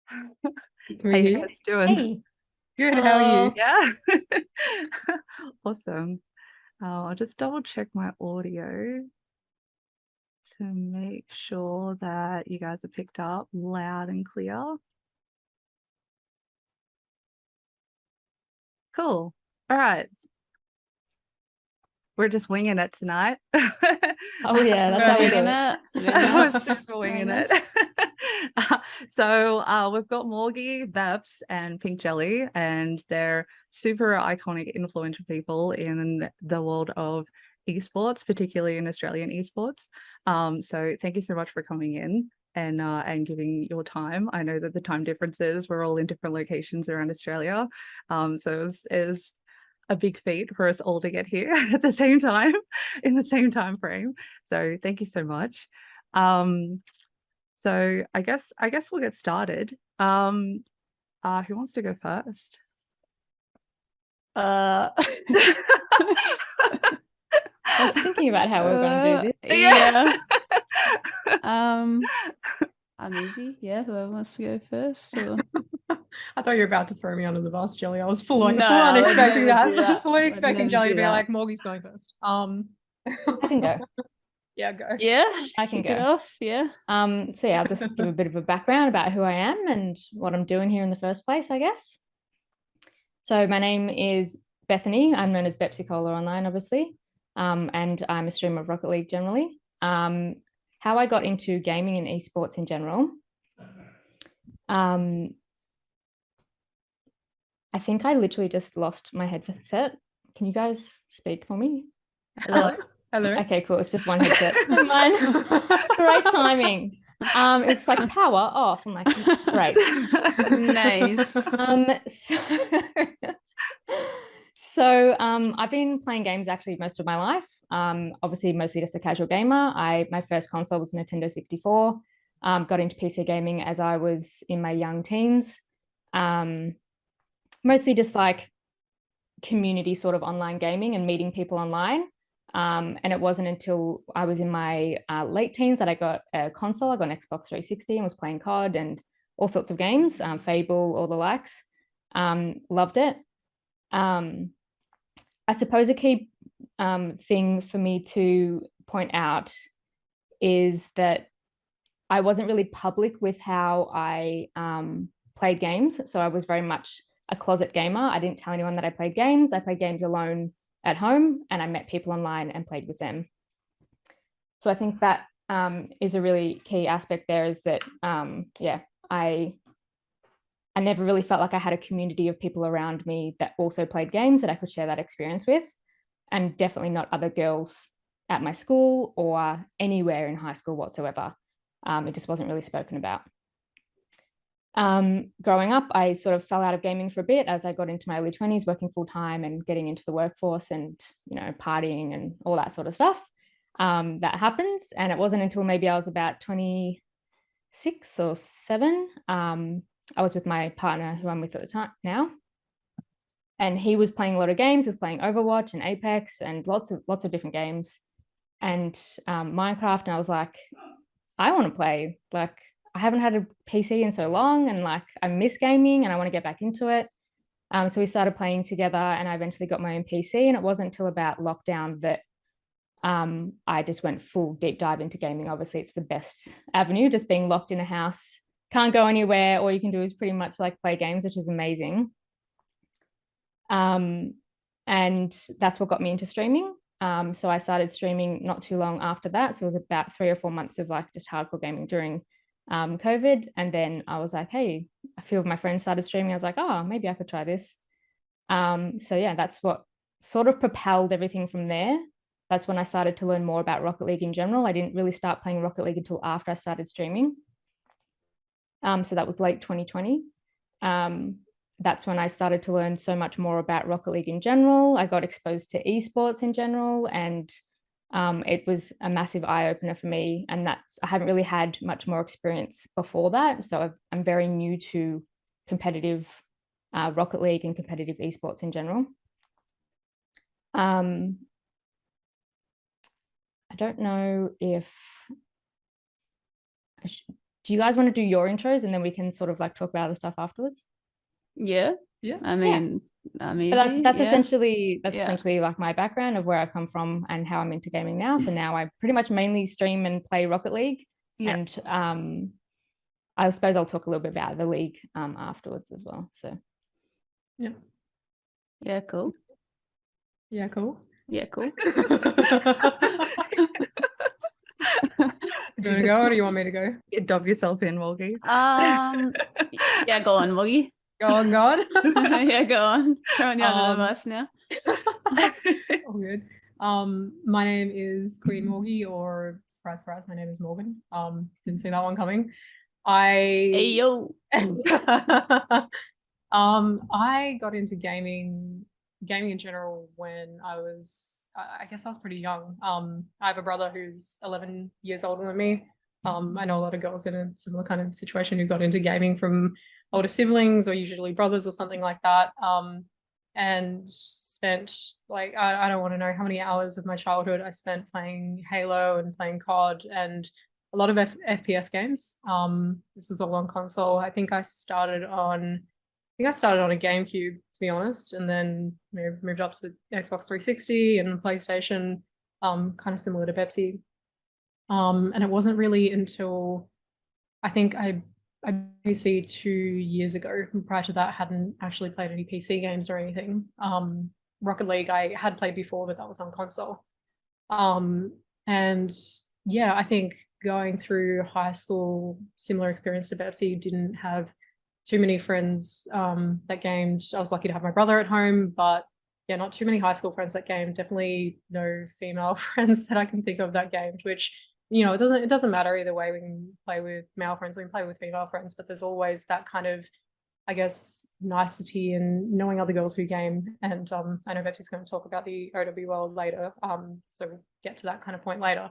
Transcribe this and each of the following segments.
How you Morgie. guys doing? Hey. Good, how are you? Hello. Yeah. Awesome. I'll just double check my audio to make sure that you guys are picked up loud and clear. Cool. All right. We're just winging it tonight. Oh yeah, that's how we do Right. it. Very We're nice. super Very winging it. nice. So we've got Morgie, Babs, and Pinkjelly, and they're super iconic, influential people in the world of esports, particularly in Australian esports. So thank you so much for coming in and giving your time. I know that the time differences, we're all in different locations around Australia. So it's a big feat for us all to get here at the same time, in the same time frame. So thank you so much. So I guess we'll get started. Who wants to go first? I was thinking about how we're going to do this. Yeah. I'm easy. Yeah, whoever wants to go first. Or... I thought you were about to throw me under the bus, Jelly. I was full on I would expecting never that. do that. Full on expecting Jelly to be like, Morgie's going first. I can go. Yeah, go. Yeah, I can kick it go. off. Yeah. So yeah, I'll just give a bit of a background about who I am and what I'm doing here in the first place, I guess. So my name is Bethany. I'm known as bepsy online, obviously. And I'm a streamer of Rocket League generally. How I got into gaming and esports in general. I think I literally just lost my headset. Can you guys speak for me? Hello. Hello. Okay, cool. It's just one headset. Mine. Great timing. It's like power off. I'm like, great. Nice. So I've been playing games actually most of my life. Obviously, mostly just a casual gamer. My first console was Nintendo 64. Got into PC gaming as I was in my young teens. Mostly just like community sort of online gaming and meeting people online. And it wasn't until I was in my late teens that I got a console. I got an Xbox 360 and was playing COD and all sorts of games, Fable, all the likes. Loved it. I suppose a key thing for me to point out is that I wasn't really public with how I played games. So I was very much a closet gamer. I didn't tell anyone that I played games. I played games alone at home, and I met people online and played with them. So I think that is a really key aspect there, is that, I never really felt like I had a community of people around me that also played games that I could share that experience with, and definitely not other girls at my school or anywhere in high school whatsoever. It just wasn't really spoken about. Growing up, I sort of fell out of gaming for a bit as I got into my early 20s, working full time and getting into the workforce and, partying and all that sort of stuff. That happens. And it wasn't until maybe I was about 26 or 7. I was with my partner who I'm with at the time now. And he was playing a lot of games. He was playing Overwatch and Apex and lots of different games and Minecraft. And I was like, I want to play. Like, I haven't had a PC in so long, and like I miss gaming and I want to get back into it. So we started playing together, and I eventually got my own PC. And it wasn't until about lockdown that I just went full deep dive into gaming. Obviously, it's the best avenue, just being locked in a house, can't go anywhere. All you can do is pretty much like play games, which is amazing. And that's what got me into streaming. So I started streaming not too long after that. So it was about 3 or 4 months of like just hardcore gaming during COVID. And then I was like, hey, a few of my friends started streaming. I was like, oh, maybe I could try this. So yeah, that's what sort of propelled everything from there. That's when I started to learn more about Rocket League in general. I didn't really start playing Rocket League until after I started streaming. So that was late 2020. That's when I started to learn so much more about Rocket League in general. I got exposed to esports in general, and it was a massive eye-opener for me. And I haven't really had much more experience before that. So I'm very new to competitive Rocket League and competitive esports in general. I don't know if, do you guys want to do your intros and then we can sort of like talk about other stuff afterwards? Yeah. Yeah. I mean, I'm easy. But that's yeah. essentially Yeah. essentially like my background of where I've come from and how I'm into gaming now. So now I pretty much mainly stream and play Rocket League. Yeah. And I suppose I'll talk a little bit about the league afterwards as well. So Yeah. Yeah, cool. Yeah, cool. Yeah, cool. Do you want to go or do you want me to go? Dub yourself in, Morgie. Yeah, go on, Morgie. Go on, go on. Yeah, go on. Throwing you under the bus now. All good. My name is Queen Morgie, or surprise, surprise, my name is Morgan. Didn't see that one coming. Hey, yo. I got into gaming in general when I guess I was pretty young. I have a brother who's 11 years older than me. I know a lot of girls in a similar kind of situation who got into gaming from older siblings or usually brothers or something like that. And spent like, I don't want to know how many hours of my childhood I spent playing Halo and playing COD and a lot of FPS games. This was all on console. I think I started on a GameCube, to be honest, and then moved up to Xbox 360 and PlayStation, kind of similar to bepsy. And it wasn't really until I think I PC 2 years ago. Prior to that, I hadn't actually played any PC games or anything. Rocket League I had played before, but that was on console. And yeah, I think going through high school, similar experience to bepsy, didn't have too many friends that gamed. I was lucky to have my brother at home, but yeah, not too many high school friends that gamed. Definitely no female friends that I can think of that gamed, which, you know, it doesn't matter either way. We can play with male friends, we can play with female friends, but there's always that kind of, I guess, nicety in knowing other girls who game. And I know bepsy's going to talk about the OW world later, so we'll get to that kind of point later.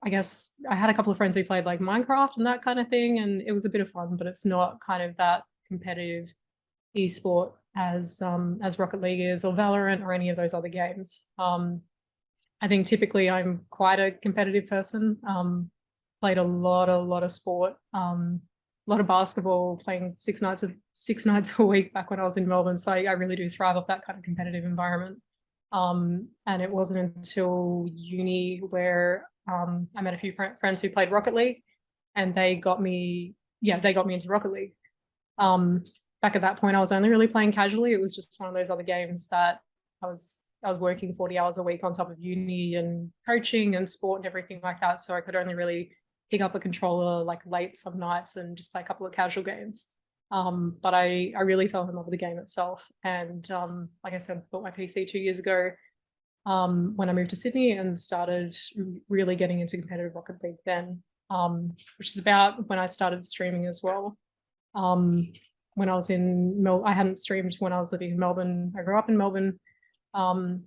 I guess I had a couple of friends who played like Minecraft and that kind of thing, and it was a bit of fun, but it's not kind of that competitive esport as Rocket League is, or Valorant, or any of those other games. I think typically I'm quite a competitive person. Played a lot of sport, a lot of basketball, playing six nights a week back when I was in Melbourne. So I really do thrive off that kind of competitive environment. And it wasn't until uni where I met a few friends who played Rocket League, and they got me into Rocket League. Back at that point, I was only really playing casually. It was just one of those other games that I was working 40 hours a week on top of uni and coaching and sport and everything like that. So I could only really pick up a controller like late some nights and just play a couple of casual games. But I really fell in love with the game itself. And like I said, bought my PC 2 years ago when I moved to Sydney, and started really getting into competitive Rocket League then, which is about when I started streaming as well. When I was in I hadn't streamed when I was living in Melbourne. I grew up in Melbourne. And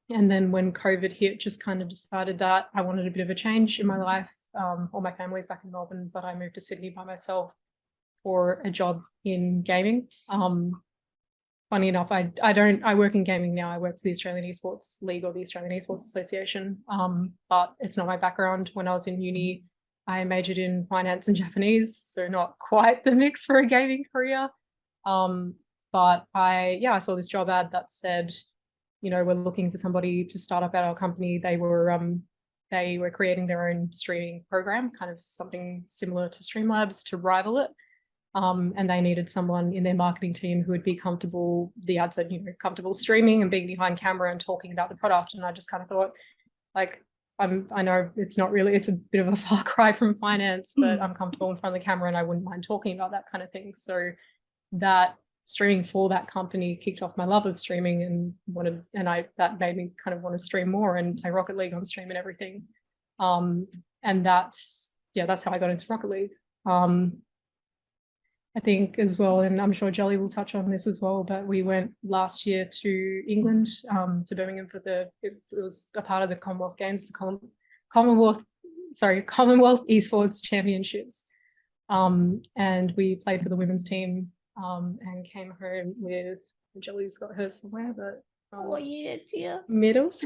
then when COVID hit, just kind of decided that I wanted a bit of a change in my life. All my family's back in Melbourne, but I moved to Sydney by myself for a job in gaming. Funny enough, I work in gaming now. I work for the Australian Esports League, or the Australian Esports Association, but it's not my background. When I was in uni, I majored in finance and Japanese, so not quite the mix for a gaming career. But I saw this job ad that said, you know, we're looking for somebody to start up at our company. They were creating their own streaming program, kind of something similar to Streamlabs to rival it. And they needed someone in their marketing team who would be comfortable, the ad said, you know, comfortable streaming and being behind camera and talking about the product. And I just kind of thought, like, I know it's a bit of a far cry from finance, but I'm comfortable in front of the camera and I wouldn't mind talking about that kind of thing. So that streaming for that company kicked off my love of streaming, and that made me kind of want to stream more and play Rocket League on stream and everything. And that's how I got into Rocket League. I think as well, and I'm sure Jelly will touch on this as well, but we went last year to England, to Birmingham for it was a part of the Commonwealth Games, the Commonwealth Esports Championships. And we played for the women's team, and came home with, Jelly's got hers somewhere, but it's here. Medals.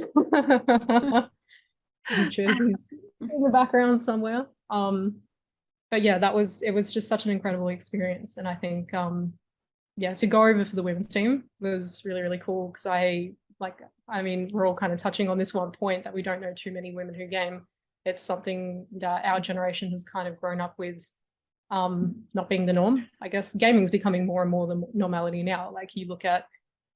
Jerseys in the background somewhere. but yeah, it was just such an incredible experience. And I think, yeah, to go over for the women's team was really, really cool because I mean, we're all kind of touching on this one point that we don't know too many women who game. It's something that our generation has kind of grown up with, not being the norm. I guess gaming's becoming more and more the normality now. Like you look at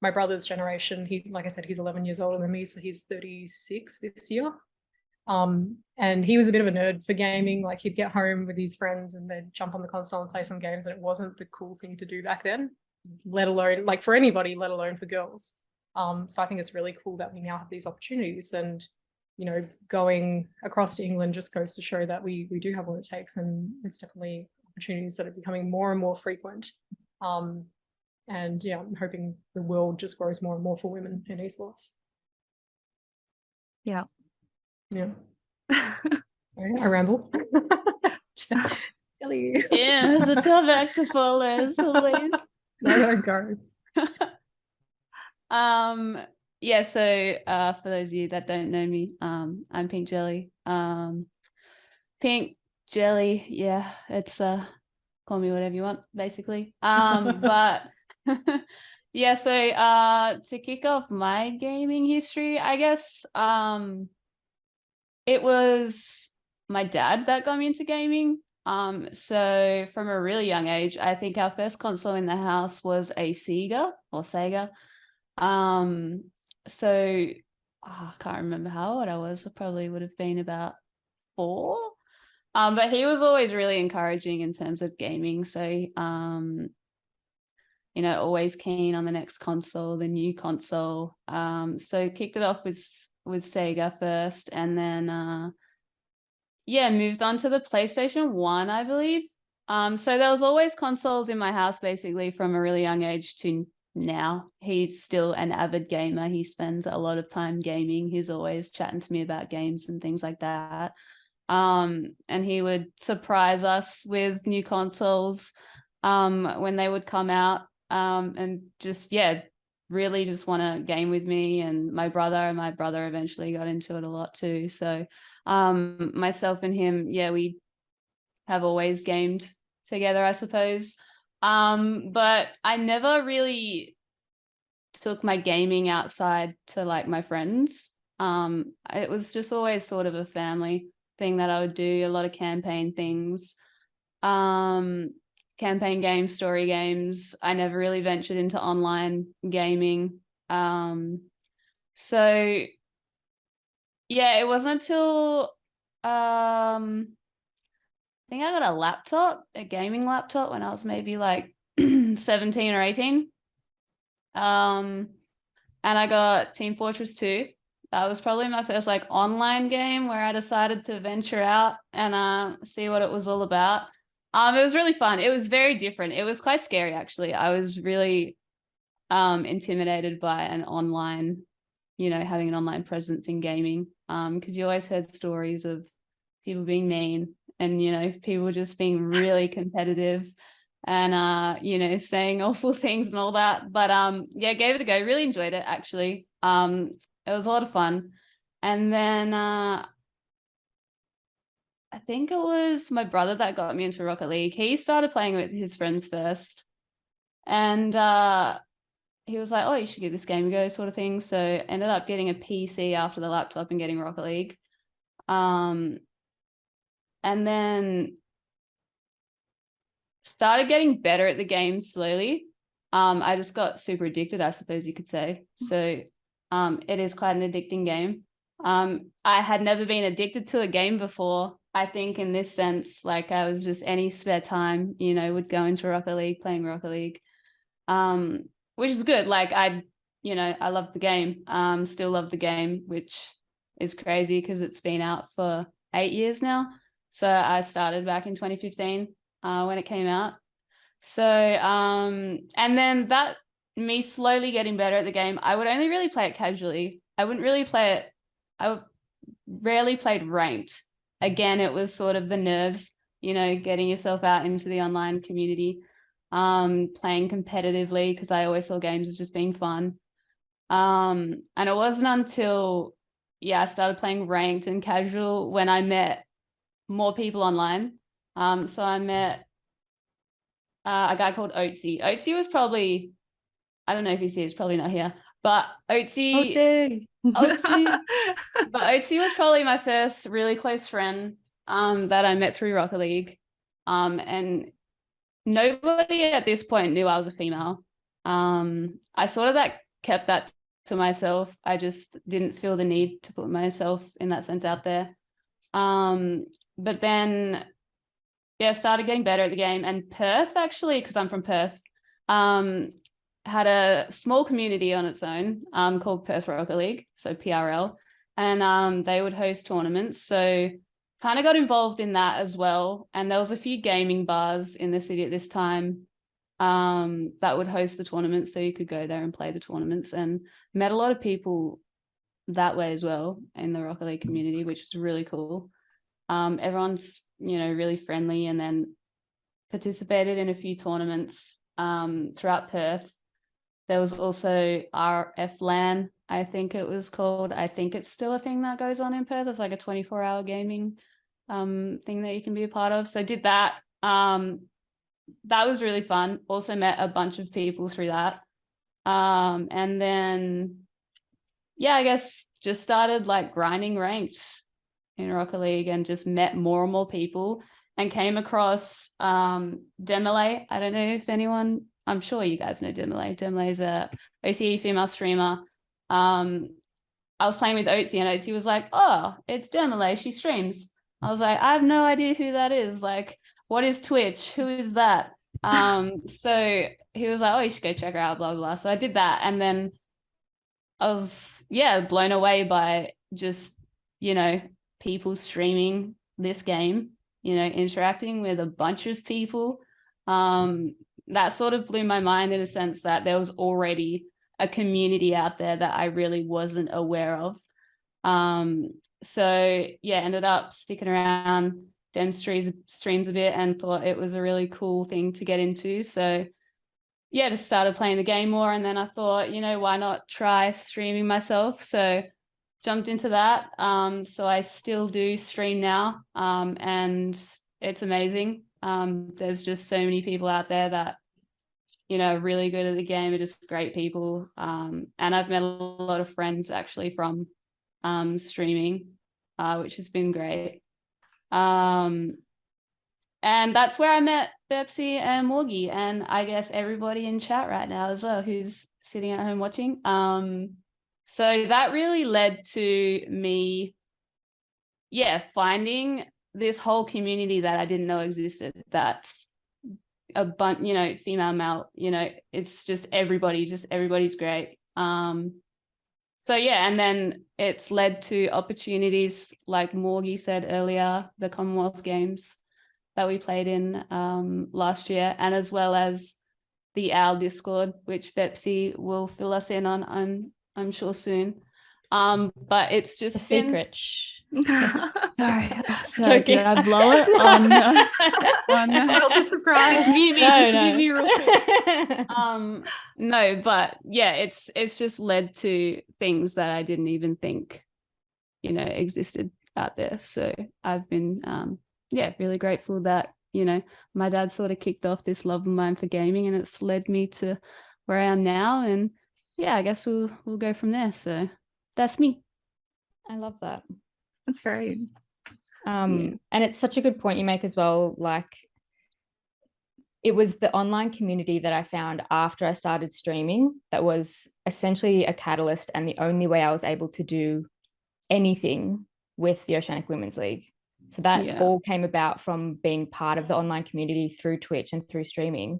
my brother's generation, like I said, he's 11 years older than me, so he's 36 this year. And he was a bit of a nerd for gaming. Like he'd get home with his friends and they'd jump on the console and play some games, and it wasn't the cool thing to do back then, let alone like for anybody, let alone for girls. So I think it's really cool that we now have these opportunities, and you know, going across to England just goes to show that we do have what it takes, and it's definitely opportunities that are becoming more and more frequent. And yeah, I'm hoping the world just grows more and more for women in esports. Yeah. Yeah. I ramble. Jelly. Yeah, it's a tough act to follow, as always. No, go. Yeah, so for those of you that don't know me, I'm Pinkjelly. Pinkjelly, yeah, it's call me whatever you want, basically. But yeah, so to kick off my gaming history, I guess it was my dad that got me into gaming. So from a really young age, I think our first console in the house was a Sega. So I can't remember how old I was. I probably would have been about 4. But he was always really encouraging in terms of gaming. So, you know, always keen on the next console, the new console. So kicked it off with Sega first, and then yeah, moved on to the PlayStation 1, I believe. So there was always consoles in my house basically from a really young age to now. He's still an avid gamer. He spends a lot of time gaming. He's always chatting to me about games and things like that. And he would surprise us with new consoles when they would come out, and just, yeah, really just want to game with me and my brother eventually got into it a lot too. So myself and him, yeah, we have always gamed together, I suppose. But I never really took my gaming outside to like my friends. It was just always sort of a family thing that I would do, a lot of campaign things, campaign games, story games. I never really ventured into online gaming. So yeah, it wasn't until I think I got a laptop, a gaming laptop, when I was maybe like 17 or 18. And I got Team Fortress 2. That was probably my first like online game where I decided to venture out and see what it was all about. It was really fun. It was very different. It was quite scary, actually. I was really intimidated by an online, you know, having an online presence in gaming, because you always heard stories of people being mean and, you know, people just being really competitive and, you know, saying awful things and all that. But yeah, gave it a go. Really enjoyed it, actually. It was a lot of fun. And then I think it was my brother that got me into Rocket League. He started playing with his friends first. And he was like, oh, you should give this game a go, sort of thing. So ended up getting a PC after the laptop and getting Rocket League. And then started getting better at the game slowly. I just got super addicted, I suppose you could say. So it is quite an addicting game. I had never been addicted to a game before. I think in this sense, like I was just any spare time, you know, would go into Rocket League, playing Rocket League, which is good. Like I love the game, still love the game, which is crazy because it's been out for 8 years now. So I started back in 2015 when it came out. So, and then that, me slowly getting better at the game, I would only really play it casually. I wouldn't really play it. I rarely played ranked. Again, it was sort of the nerves, you know, getting yourself out into the online community, playing competitively because I always saw games as just being fun. And it wasn't until, yeah, I started playing ranked and casual when I met more people online. So I met a guy called Oatsy. Oatsy was probably, I don't know if he's here, he's probably not here, but Oatsy but Oatsy was probably my first really close friend that I met through Rocket League. And nobody at this point knew I was a female. I sort of kept that to myself. I just didn't feel the need to put myself in that sense out there. But then, yeah, started getting better at the game. And Perth, actually, because I'm from Perth, had a small community on its own called Perth Rocket League, so PRL. And they would host tournaments. So kind of got involved in that as well. And there was a few gaming bars in the city at this time that would host the tournaments, so you could go there and play the tournaments, and met a lot of people that way as well in the Rocket League community, which was really cool. Everyone's, you know, really friendly, and then participated in a few tournaments throughout Perth. There was also RF LAN, I think it was called. I think it's still a thing that goes on in Perth. It's like a 24-hour gaming thing that you can be a part of. So I did that. That was really fun. Also met a bunch of people through that. And then, yeah, I guess just started like grinding ranked in Rocket League, and just met more and more people, and came across Demile. I don't know if anyone, I'm sure you guys know Demile. Demile is a OCE female streamer. I was playing with Oatsy, and Oatsy was like, oh, it's Demile, she streams. I was like, I have no idea who that is. Like, what is Twitch? Who is that? So he was like, oh, you should go check her out, blah, blah, blah. So I did that. And then I was, yeah, blown away by just, you know, people streaming this game, you know, interacting with a bunch of people. That sort of blew my mind in a sense that there was already a community out there that I really wasn't aware of. So yeah, ended up sticking around Dem streams a bit, and thought it was a really cool thing to get into. So yeah, just started playing the game more, and then I thought, you know, why not try streaming myself? So jumped into that. So I still do stream now, and it's amazing. There's just so many people out there that, you know, really good at the game. It is great people. And I've met a lot of friends actually from streaming, which has been great. And that's where I met bepsy and Morgie, and I guess everybody in chat right now as well who's sitting at home watching. So that really led to me, yeah, finding this whole community that I didn't know existed. That's a bunch, you know, female, male, you know, it's just everybody's great. So yeah, and then it's led to opportunities like Morgie said earlier, the Commonwealth Games that we played in last year, and as well as the OWL Discord, which bepsy will fill us in on, I'm sure soon. But it's just a secret. Sorry, Joking. did I blow it? Oh no. Oh no. Not the surprise. Just mute me, mute me real quick. quick. No, but yeah, it's just led to things that I didn't even think, you know, existed out there. So I've been yeah, really grateful that, you know, my dad sort of kicked off this love of mine for gaming, and it's led me to where I am now. And yeah, I guess we'll go from there. So that's me. I love that. That's great. And it's such a good point you make as well. Like, it was the online community that I found after I started streaming that was essentially a catalyst, and the only way I was able to do anything with the Oceanic Women's League. So that all came about from being part of the online community through Twitch and through streaming.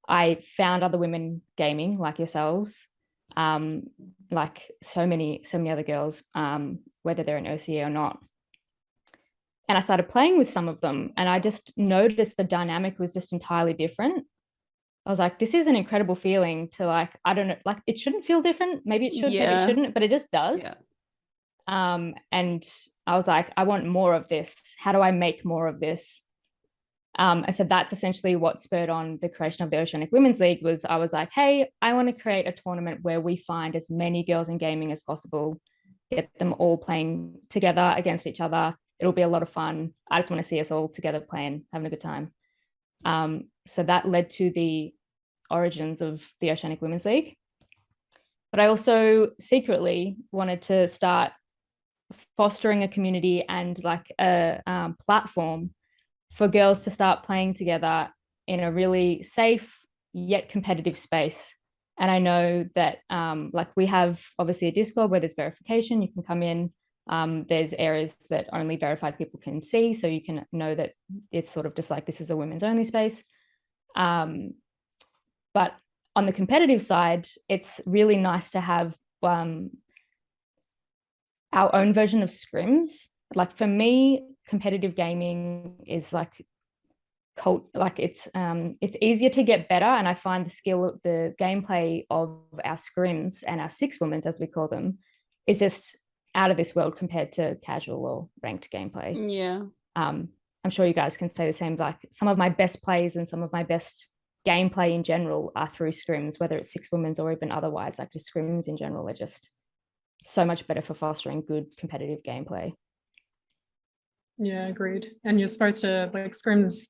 I found other women gaming like yourselves, like so many other girls, whether they're in OCE or not. And I started playing with some of them, and I just noticed the dynamic was just entirely different. I was like, this is an incredible feeling to, like, I don't know, like, it shouldn't feel different. Maybe it should, maybe it shouldn't, but it just does. Yeah. And I was like, I want more of this. How do I make more of this? And so that's essentially what spurred on the creation of the Oceanic Women's League. Was I was like, hey, I want to create a tournament where we find as many girls in gaming as possible, get them all playing together against each other, it'll be a lot of fun. I just want to see us all together playing, having a good time. So that led to the origins of the Oceanic Women's League. But I also secretly wanted to start fostering a community and like a platform for girls to start playing together in a really safe yet competitive space. And I know that like we have obviously a Discord where there's verification, you can come in. There's areas that only verified people can see, so you can know that it's sort of just like this is a women's only space. But on the competitive side, it's really nice to have our own version of scrims. Like for me, competitive gaming is like it's easier to get better, and I find the gameplay of our scrims and our six women's, as we call them, is just out of this world compared to casual or ranked gameplay. Yeah. I'm sure you guys can say the same. Like some of my best plays and some of my best gameplay in general are through scrims, whether it's six women's or even otherwise. Like just scrims in general are just so much better for fostering good competitive gameplay. Yeah, agreed. And you're supposed to, like, scrims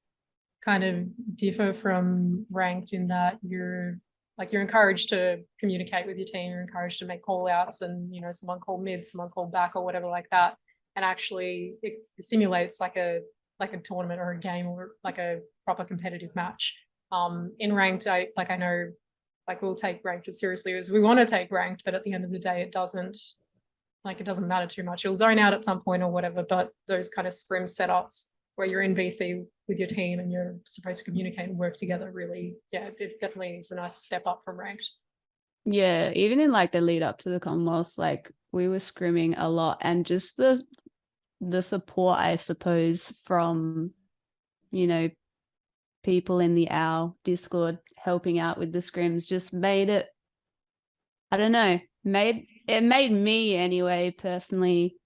kind of differ from ranked in that you're encouraged to communicate with your team, you're encouraged to make call outs, and someone called mid, someone called back, or whatever like that. And actually it simulates like a tournament or a game or like a proper competitive match. In ranked, I know like we'll take ranked as seriously as we want to take ranked, but at the end of the day it doesn't matter too much. You'll zone out at some point or whatever, but those kind of scrim setups where you're in BC with your team and you're supposed to communicate and work together, really, yeah, it definitely is a nice step up from ranked. Yeah, even in like the lead up to the Commonwealth, like we were scrimming a lot, and just the support, I suppose, from people in our Discord helping out with the scrims just made it, I don't know, made me anyway personally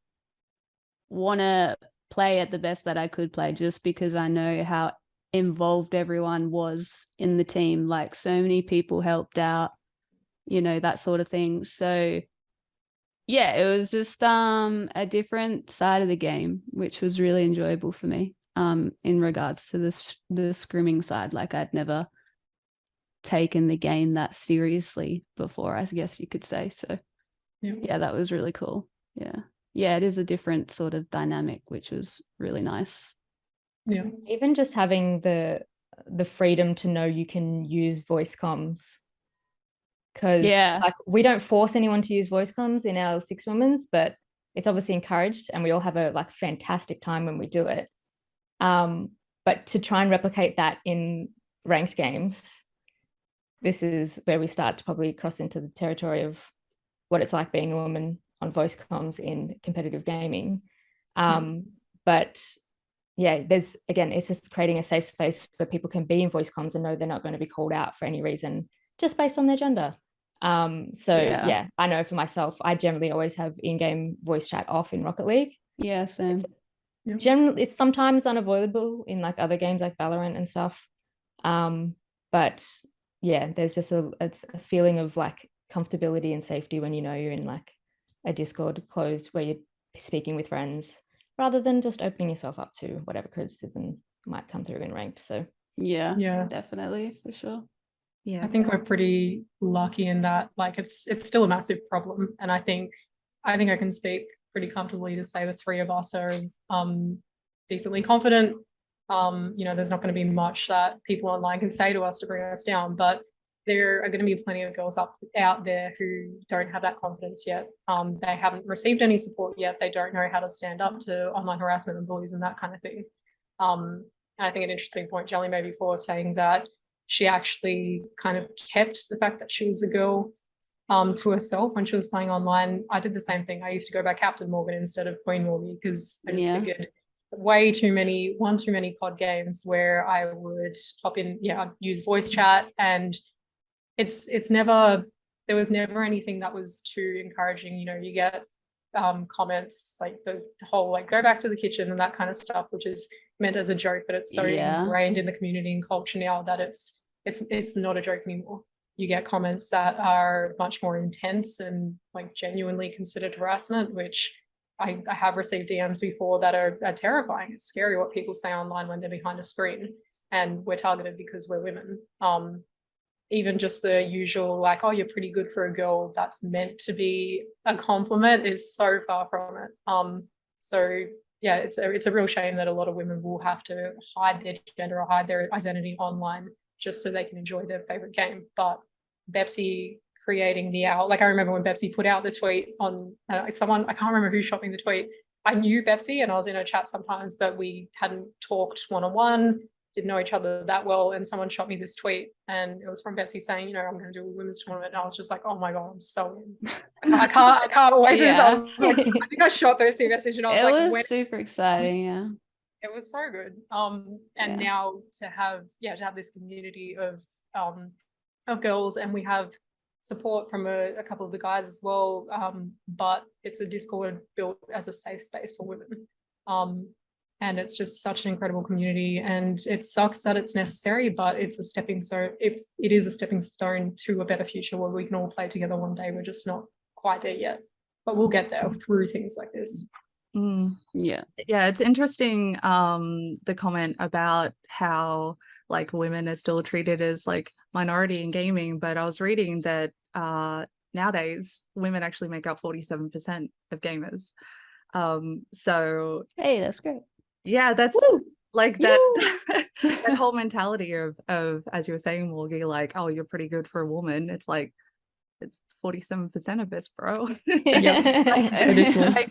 want to play at the best that I could play, just because I know how involved everyone was in the team. Like so many people helped out, that sort of thing. So yeah, it was just a different side of the game, which was really enjoyable for me. In regards to the scrimming side, like I'd never taken the game that seriously before, I guess you could say. So yeah, that was really cool. Yeah, it is a different sort of dynamic, which was really nice. Yeah, even just having the freedom to know you can use voice comms, because like we don't force anyone to use voice comms in our six women's, but it's obviously encouraged, and we all have a like fantastic time when we do it. But to try and replicate that in ranked games, this is where we start to probably cross into the territory of what it's like being a woman on voice comms in competitive gaming. But yeah, it's just creating a safe space where people can be in voice comms and know they're not going to be called out for any reason just based on their gender. Yeah, I know for myself, I generally always have in-game voice chat off in Rocket League. Yeah, same. Generally, it's sometimes unavoidable in like other games like Valorant and stuff. But yeah, there's just a feeling of like comfortability and safety when you're in like a Discord closed where you're speaking with friends, rather than just opening yourself up to whatever criticism might come through in ranked. So yeah, definitely, for sure. I think we're pretty lucky in that, like it's still a massive problem, and I think I can speak pretty comfortably to say the three of us are decently confident. There's not going to be much that people online can say to us to bring us down, but there are going to be plenty of girls out there who don't have that confidence yet. They haven't received any support yet. They don't know how to stand up to online harassment and bullies and that kind of thing. And I think an interesting point Jelly made before, saying that she actually kind of kept the fact that she was a girl to herself when she was playing online. I did the same thing. I used to go by Captain Morgan instead of Queen Morgie, because I just figured one too many COD games where I would pop in, I'd use voice chat, and there was never anything that was too encouraging. You get comments like the whole like go back to the kitchen and that kind of stuff, which is meant as a joke, but it's so ingrained in the community and culture now that it's not a joke anymore. You get comments that are much more intense and like genuinely considered harassment, which I have received DMs before that are terrifying. It's scary what people say online when they're behind a screen, and we're targeted because we're women. Even just the usual, like, oh, you're pretty good for a girl, that's meant to be a compliment, is so far from it. So yeah, it's a real shame that a lot of women will have to hide their gender or hide their identity online just so they can enjoy their favorite game. But bepsy creating the owl, like I remember when bepsy put out the tweet on someone, I can't remember who shot me the tweet. I knew bepsy and I was in her chat sometimes, but we hadn't talked one-on-one, didn't know each other that well, and someone shot me this tweet and it was from bepsy saying, you know, I'm going to do a women's tournament, and I was just like, oh my god, I'm so in. I can't wait for this. I was like, I think I shot bepsy a message and I was it like, was super exciting. Yeah, it was so good. And now to have this community of girls, and we have support from a couple of the guys as well, but it's a Discord built as a safe space for women, and it's just such an incredible community, and it sucks that it's necessary, but it's a stepping stone. It is a stepping stone to a better future where we can all play together one day. We're just not quite there yet, but we'll get there through things like this. Yeah, it's interesting, the comment about how like women are still treated as like minority in gaming, but I was reading that nowadays women actually make up 47% of gamers. So hey, that's great. Yeah, that's Woo! like that that whole mentality of as you were saying, Morgie, like, oh, you're pretty good for a woman. It's like it's 47% of us, bro. Make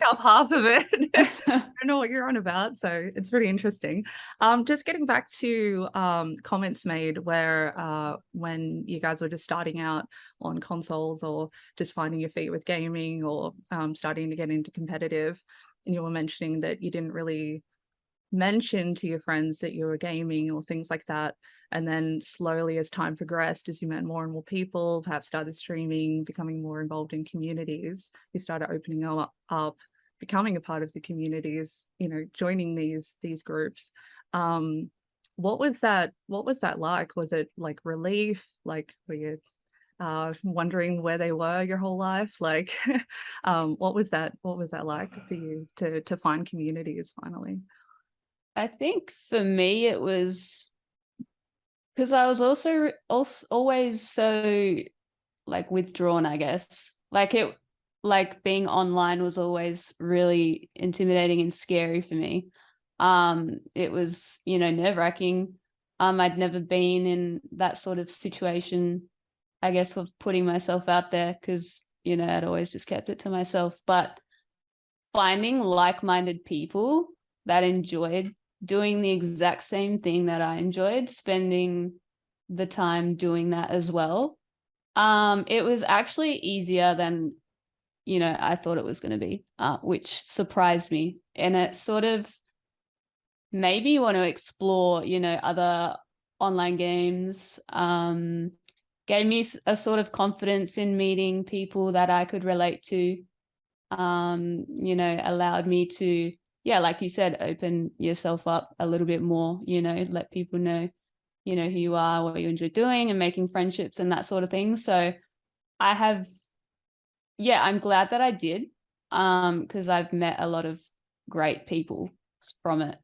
up half of it. I don't know what you're on about, so it's pretty interesting. Just getting back to comments made where when you guys were just starting out on consoles or just finding your feet with gaming or starting to get into competitive, and you were mentioning that you didn't really mention to your friends that you were gaming or things like that, and then slowly as time progressed, as you met more and more people, perhaps started streaming, becoming more involved in communities, you started opening up, becoming a part of the communities, you know, joining these groups. What was that like? Was it like relief? Like, were you wondering where they were your whole life? Like what was that like for you to find communities finally? I think for me it was because I was also always so like withdrawn, I guess. Like being online was always really intimidating and scary for me. It was, you know, nerve-wracking. I'd never been in that sort of situation, I guess, of putting myself out there because, you know, I'd always just kept it to myself. But finding like-minded people that enjoyed doing the exact same thing that I enjoyed, spending the time doing that as well. It was actually easier than, you know, I thought it was going to be, which surprised me. And it sort of made me want to explore, you know, other online games, gave me a sort of confidence in meeting people that I could relate to, you know, allowed me to, yeah, like you said, open yourself up a little bit more, you know, let people know, you know, who you are, what you enjoy doing and making friendships and that sort of thing. So I'm glad that I did, because I've met a lot of great people from it.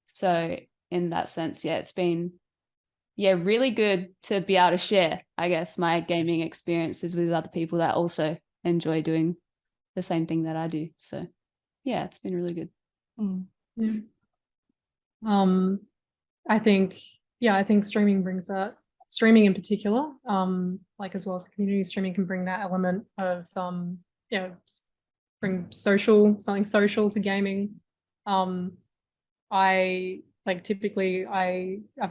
So in that sense, yeah, it's been, really good to be able to share, I guess, my gaming experiences with other people that also enjoy doing the same thing that I do. So yeah, it's been really good. Yeah. I think streaming brings that. Streaming in particular, like as well as the community, streaming can bring that element of bring something social to gaming. I've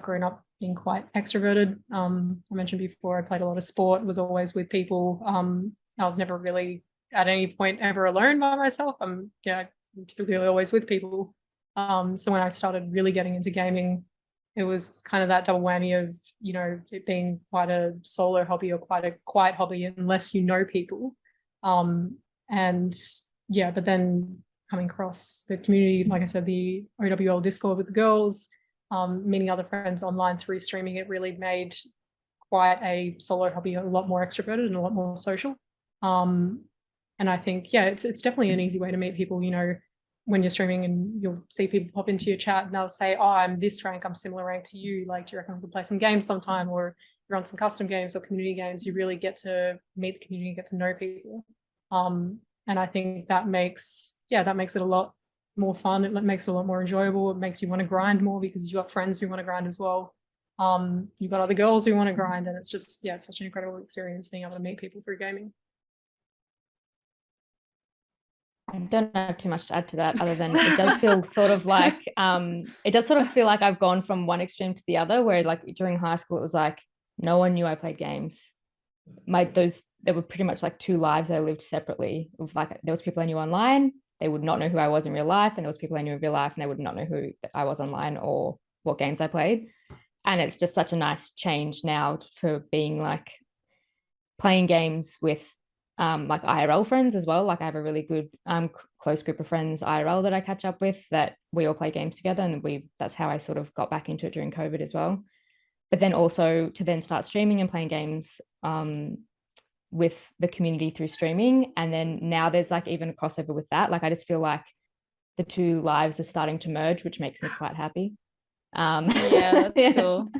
grown up being quite extroverted. I mentioned before I played a lot of sport, was always with people. I was never really at any point ever alone by myself. I'm typically always with people. So when I started really getting into gaming, it was kind of that double whammy of, you know, it being quite a solo hobby or quite a quiet hobby unless you know people. But then coming across the community, like I said, the OWL Discord with the girls, meeting other friends online through streaming, it really made quite a solo hobby a lot more extroverted and a lot more social. I think, yeah, it's definitely an easy way to meet people, you know, when you're streaming and you'll see people pop into your chat and they'll say, oh, I'm this rank, I'm similar rank to you. Like, do you reckon we could play some games sometime, or run some custom games or community games? You really get to meet the community, get to know people. And I think that makes it a lot more fun. It makes it a lot more enjoyable. It makes you want to grind more because you've got friends who want to grind as well. You've got other girls who want to grind, and it's just, yeah, it's such an incredible experience being able to meet people through gaming. I don't have too much to add to that, other than it does feel sort of like I've gone from one extreme to the other, where like during high school it was like no one knew I played games. There were pretty much like two lives I lived separately. Of like, there was people I knew online, they would not know who I was in real life, and there was people I knew in real life and they would not know who I was online or what games I played. And it's just such a nice change now for being like playing games with like IRL friends as well. Like I have a really good close group of friends IRL that I catch up with, that we all play games together, and that's how I sort of got back into it during COVID as well. But then also to then start streaming and playing games with the community through streaming, and then now there's like even a crossover with that. Like I just feel like the two lives are starting to merge, which makes me quite happy. Yeah, that's cool.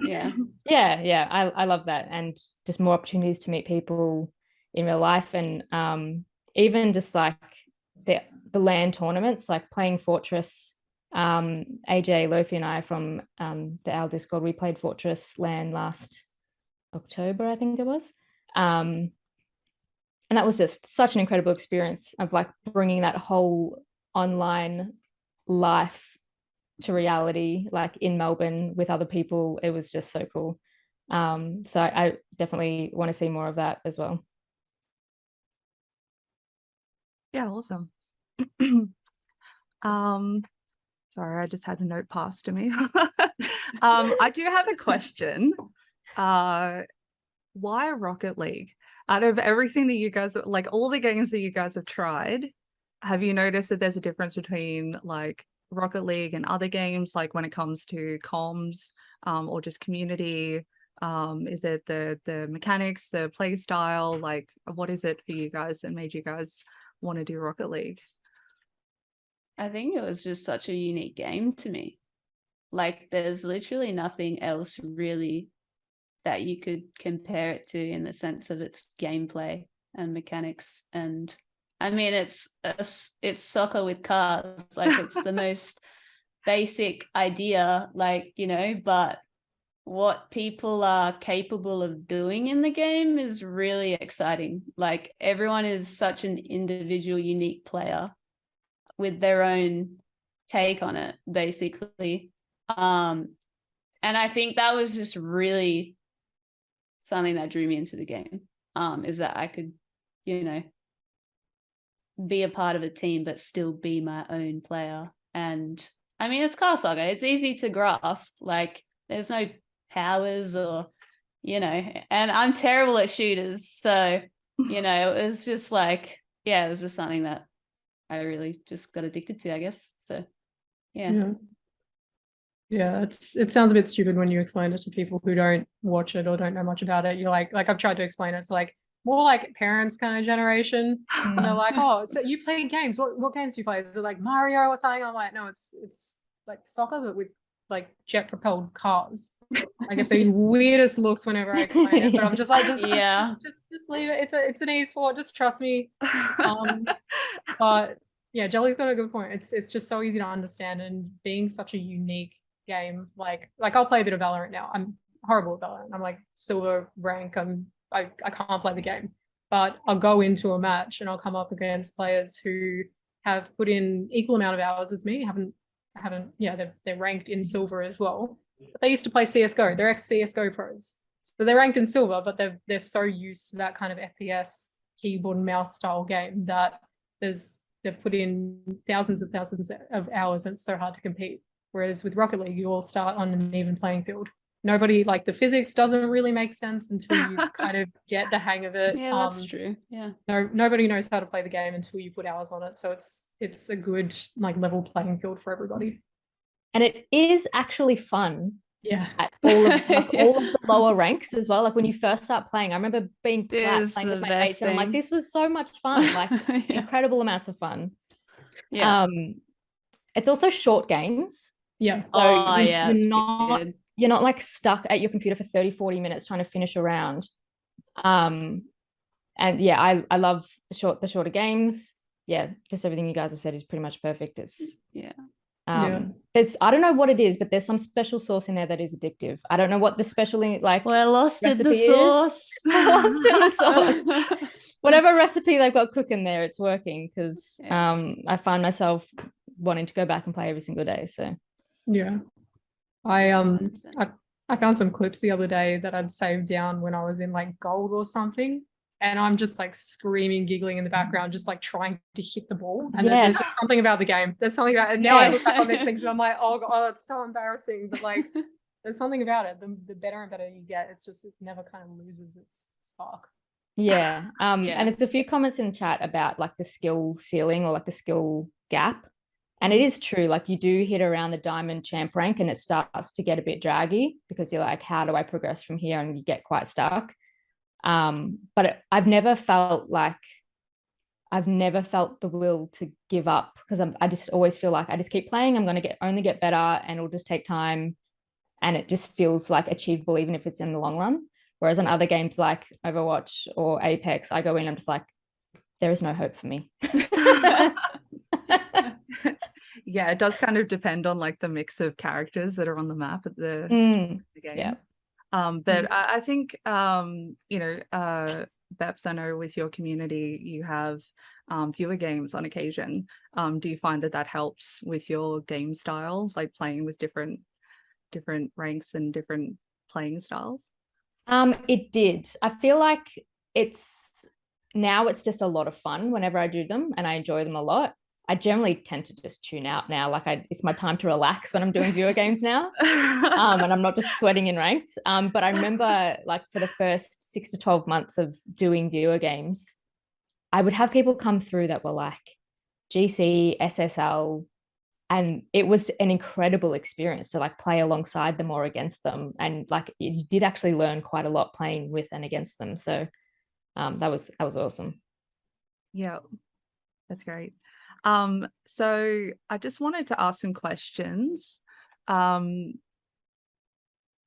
Yeah, I love that, and just more opportunities to meet people in real life, and even just like the LAN tournaments, like playing Fortress. AJ, Lofi and I from the Owl Discord, we played Fortress LAN last October, I think it was, and that was just such an incredible experience of like bringing that whole online life to reality, like in Melbourne with other people. It was just so cool. So I definitely want to see more of that as well. Yeah, awesome. Sorry, I just had a note passed to me. I do have a question. Why Rocket League? Out of everything that you guys, like all the games that you guys have tried, have you noticed that there's a difference between like Rocket League and other games, like when it comes to comms, or just community? Is it the mechanics, the play style? Like, what is it for you guys that made you guys want to do Rocket League? I think it was just such a unique game to me. Like there's literally nothing else really that you could compare it to in the sense of its gameplay and mechanics. And I mean, it's soccer with cars. Like it's the most basic idea, like, you know, but what people are capable of doing in the game is really exciting. Like everyone is such an individual, unique player with their own take on it, basically. And I think that was just really something that drew me into the game, is that I could, you know, be a part of a team but still be my own player. And I mean, it's car soccer, it's easy to grasp, like there's no powers or, you know, and I'm terrible at shooters, so you know, it was just like, yeah, it was just something that I really just got addicted to, I guess. So yeah. It sounds a bit stupid when you explain it to people who don't watch it or don't know much about it. You're like I've tried to explain it to like more like parents kind of generation, and they're like, oh, so you play games, what games do you play? Is it like Mario or something? I'm like, no, it's like soccer but with like jet propelled cars. I get the weirdest looks whenever I explain it, but I'm just like, just leave it. It's an e-sport, just trust me. But yeah, Jelly's got a good point. It's just so easy to understand, and being such a unique game, like I'll play a bit of Valorant now. I'm horrible at Valorant. I'm like silver rank. I can't play the game, but I'll go into a match and I'll come up against players who have put in equal amount of hours as me. They're ranked in silver as well. But they used to play CS:GO. They're ex-CS:GO pros, so they're ranked in silver, but they're so used to that kind of FPS keyboard and mouse style game that they've put in thousands of hours, and it's so hard to compete. Whereas with Rocket League, you all start on an even playing field. Nobody, like, the physics doesn't really make sense until you kind of get the hang of it. Yeah, that's true. Yeah. Nobody knows how to play the game until you put hours on it. So it's a good, like, level playing field for everybody. And it is actually fun Yeah. at all of all of the lower ranks as well. Like when you first start playing, I remember being playing Is with the my best mates, and I'm like, thing. this was so much fun, like Yeah. incredible amounts of fun. Yeah. It's also short games. Yeah. So Oh, yeah, it's good. you're not like stuck at your computer for 30, 40 minutes trying to finish a round. And yeah, I love the shorter games. Yeah, just everything you guys have said is pretty much perfect. It's Yeah. there's, I don't know what it is, but there's some special sauce in there that is addictive. I don't know what the specially like We're lost in the recipe is. sauce. We're lost in the sauce. Whatever recipe they've got cooking there, it's working, because Yeah. I find myself wanting to go back and play every single day. So Yeah. I 100%. I found some clips the other day that I'd saved down when I was in like gold or something. And I'm just like screaming, giggling in the background, just like trying to hit the ball. And there's just something about the game. There's something about it. And now I look back on these things and I'm like, oh God, it's so embarrassing. But like, there's something about it. The better and better you get, it's just, it never kind of loses its spark. yeah. Yeah. And there's a few comments in chat about like the skill ceiling or like the skill gap. And it is true, like you do hit around the diamond champ rank and it starts to get a bit draggy, because you're like, how do I progress from here? And you get quite stuck. But I've never felt the will to give up, because I just always feel like I just keep playing. I'm going to only get better, and it'll just take time, and it just feels like achievable, even if it's in the long run. Whereas in other games like Overwatch or Apex, I go in, I'm just like, there is no hope for me. Yeah, it does kind of depend on like the mix of characters that are on the map at the game. Yeah. But I think you know, Beps, I know with your community you have viewer games on occasion. Do you find that helps with your game styles, like playing with different ranks and different playing styles? It did. I feel like it's just a lot of fun whenever I do them, and I enjoy them a lot. I generally tend to just tune out now. Like it's my time to relax when I'm doing viewer games now. And I'm not just sweating in ranked. But I remember like for the first 6 to 12 months of doing viewer games, I would have people come through that were like GC, SSL, and it was an incredible experience to like play alongside them or against them. And like you did actually learn quite a lot playing with and against them. So that was awesome. Yeah, that's great. So I just wanted to ask some questions. Getting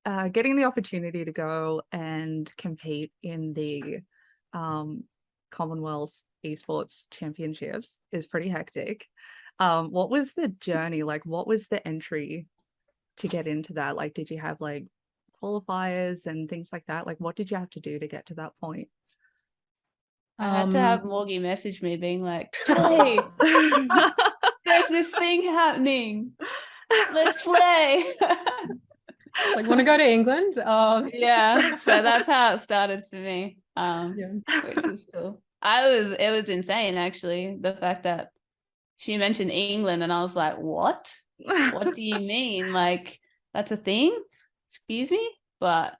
the opportunity to go and compete in the Commonwealth Esports Championships is pretty hectic. What was the journey like? What was the entry to get into that? Like, did you have like qualifiers and things like that? Like, what did you have to do to get to that point? I had to have Morgie message me being like, hey, there's this thing happening. Let's play. Like, want to go to England? Yeah, so that's how it started for me. Which was cool. It was insane actually, the fact that she mentioned England and I was like, what? What do you mean? Like, that's a thing? Excuse me? But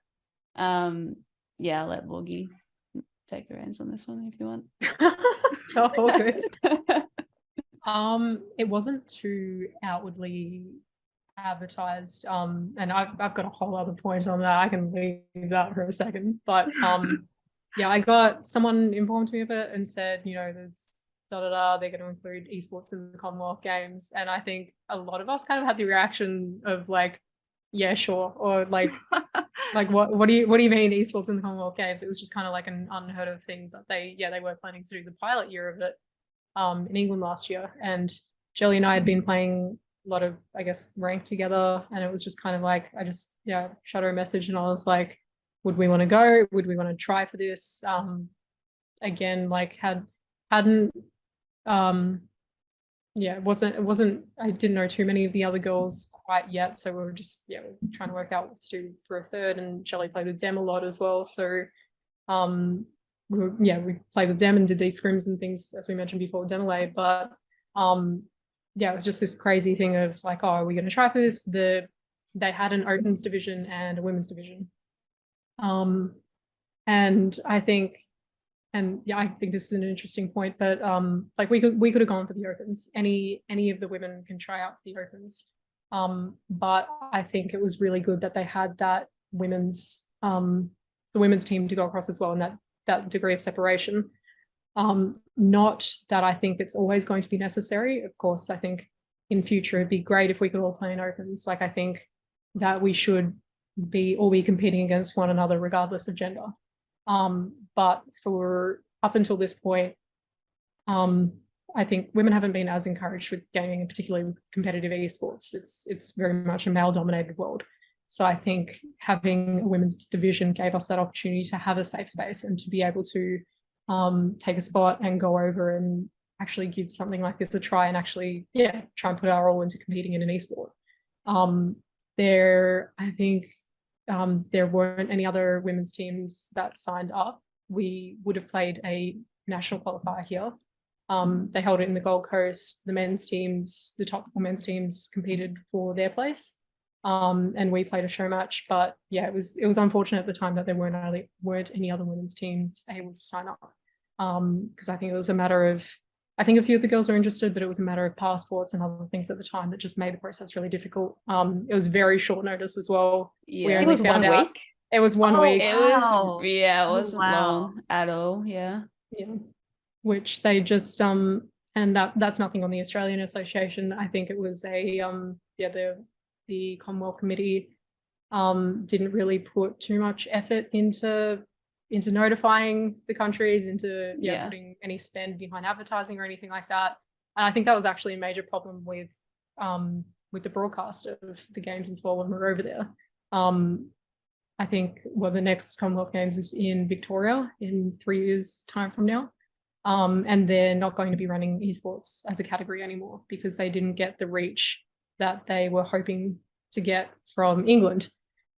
yeah, I'll let Morgie take the reins on this one if you want. Oh, good. It wasn't too outwardly advertised. And I've got a whole other point on that. I can leave that for a second. But yeah, someone informed me of it and said, you know, that's they're going to include esports in the Commonwealth Games. And I think a lot of us kind of had the reaction of like, yeah, sure. Or like, like what do you mean esports in the Commonwealth Games? It was just kind of like an unheard of thing, but they were planning to do the pilot year of it in England last year. And Jelly and I had been playing a lot of, I guess, ranked together, and it was just kind of like I just shot her a message and I was like, would we want to go? Would we want to try for this? Again, like hadn't it wasn't I didn't know too many of the other girls quite yet, so we were just we were trying to work out what to do for a third. And Jelly played with Dem a lot as well, so we played with Dem and did these scrims and things, as we mentioned before, Demolay. But it was just this crazy thing of like, oh, are we going to try for this? They had an opens division and a women's division, and I think this is an interesting point, but like we could have gone for the opens. Any of the women can try out for the opens. But I think it was really good that they had that women's the women's team to go across as well, and that degree of separation. Not that I think it's always going to be necessary. Of course, I think in future it'd be great if we could all play in opens. Like, I think that we should be competing against one another regardless of gender. But for up until this point, I think women haven't been as encouraged with gaming, and particularly with competitive esports. It's very much a male-dominated world. So I think having a women's division gave us that opportunity to have a safe space and to be able to take a spot and go over and actually give something like this a try, and actually, try and put our all into competing in an esport. I think there weren't any other women's teams that signed up. We would have played a national qualifier here. They held it in the Gold Coast. The men's teams, the top 4 men's teams, competed for their place, and we played a show match. But yeah, it was unfortunate at the time that there weren't any other women's teams able to sign up, because I think it was a matter of, I think a few of the girls were interested, but it was a matter of passports and other things at the time that just made the process really difficult. It was very short notice as well. Yeah, it was 1 week. It was 1 week. It Wow. was, it wasn't Wow. long at all. Yeah. Yeah, which they just and that's nothing on the Australian Association. I think it was the Commonwealth Committee didn't really put too much effort into notifying the countries, into putting any spend behind advertising or anything like that. And I think that was actually a major problem with the broadcast of the games as well when we were over there. I think the next Commonwealth Games is in Victoria in 3 years' time from now. And they're not going to be running esports as a category anymore because they didn't get the reach that they were hoping to get from England.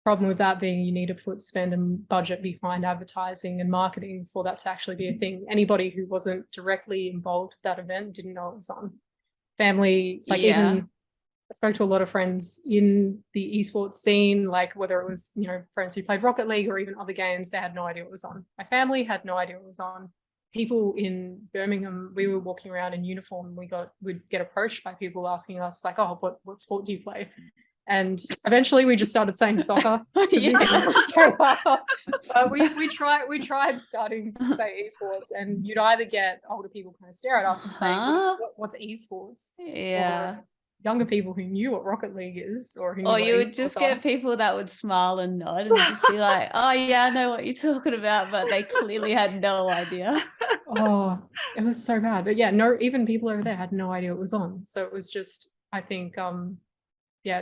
Problem with that being you need to put spend and budget behind advertising and marketing for that to actually be a thing. Anybody who wasn't directly involved with that event didn't know it was on. Family, even I spoke to a lot of friends in the esports scene, like whether it was, friends who played Rocket League or even other games, they had no idea it was on. My family had no idea it was on. People in Birmingham, we were walking around in uniform. We'd get approached by people asking us like, "Oh, what sport do you play?" And eventually we just started saying soccer. We tried starting to say esports, and you'd either get older people kind of stare at us and say, "What's esports?" Yeah. Or younger people who knew what Rocket League is, or who knew Or what you would esports just are. get people that would smile and nod and just be like, "Oh yeah, I know what you're talking about," but they clearly had no idea. Oh, it was so bad. But yeah, even people over there had no idea it was on. So it was just, I think,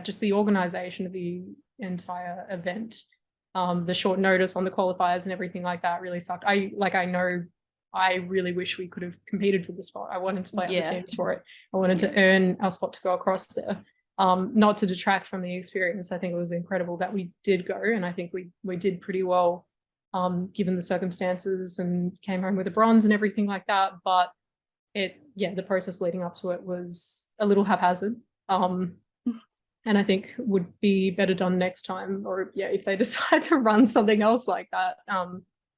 just the organization of the entire event, the short notice on the qualifiers and everything like that really sucked. I really wish we could have competed for the spot. I wanted to play other teams for it. I wanted to earn our spot to go across there. Not to detract from the experience. I think it was incredible that we did go, and I think we did pretty well, given the circumstances, and came home with a bronze and everything like that. But the process leading up to it was a little haphazard. And I think would be better done next time, or if they decide to run something else like that.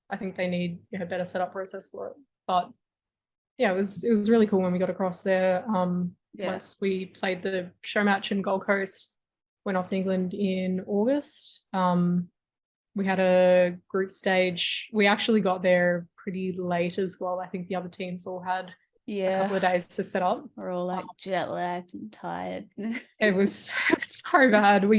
I think they need a better setup process for it. But it was really cool when we got across there. Once we played the show match in Gold Coast, went off to England in August. We had a group stage. We actually got there pretty late as well. I think the other teams all had a couple of days to set up. We're all like jet lagged and tired. It was so bad.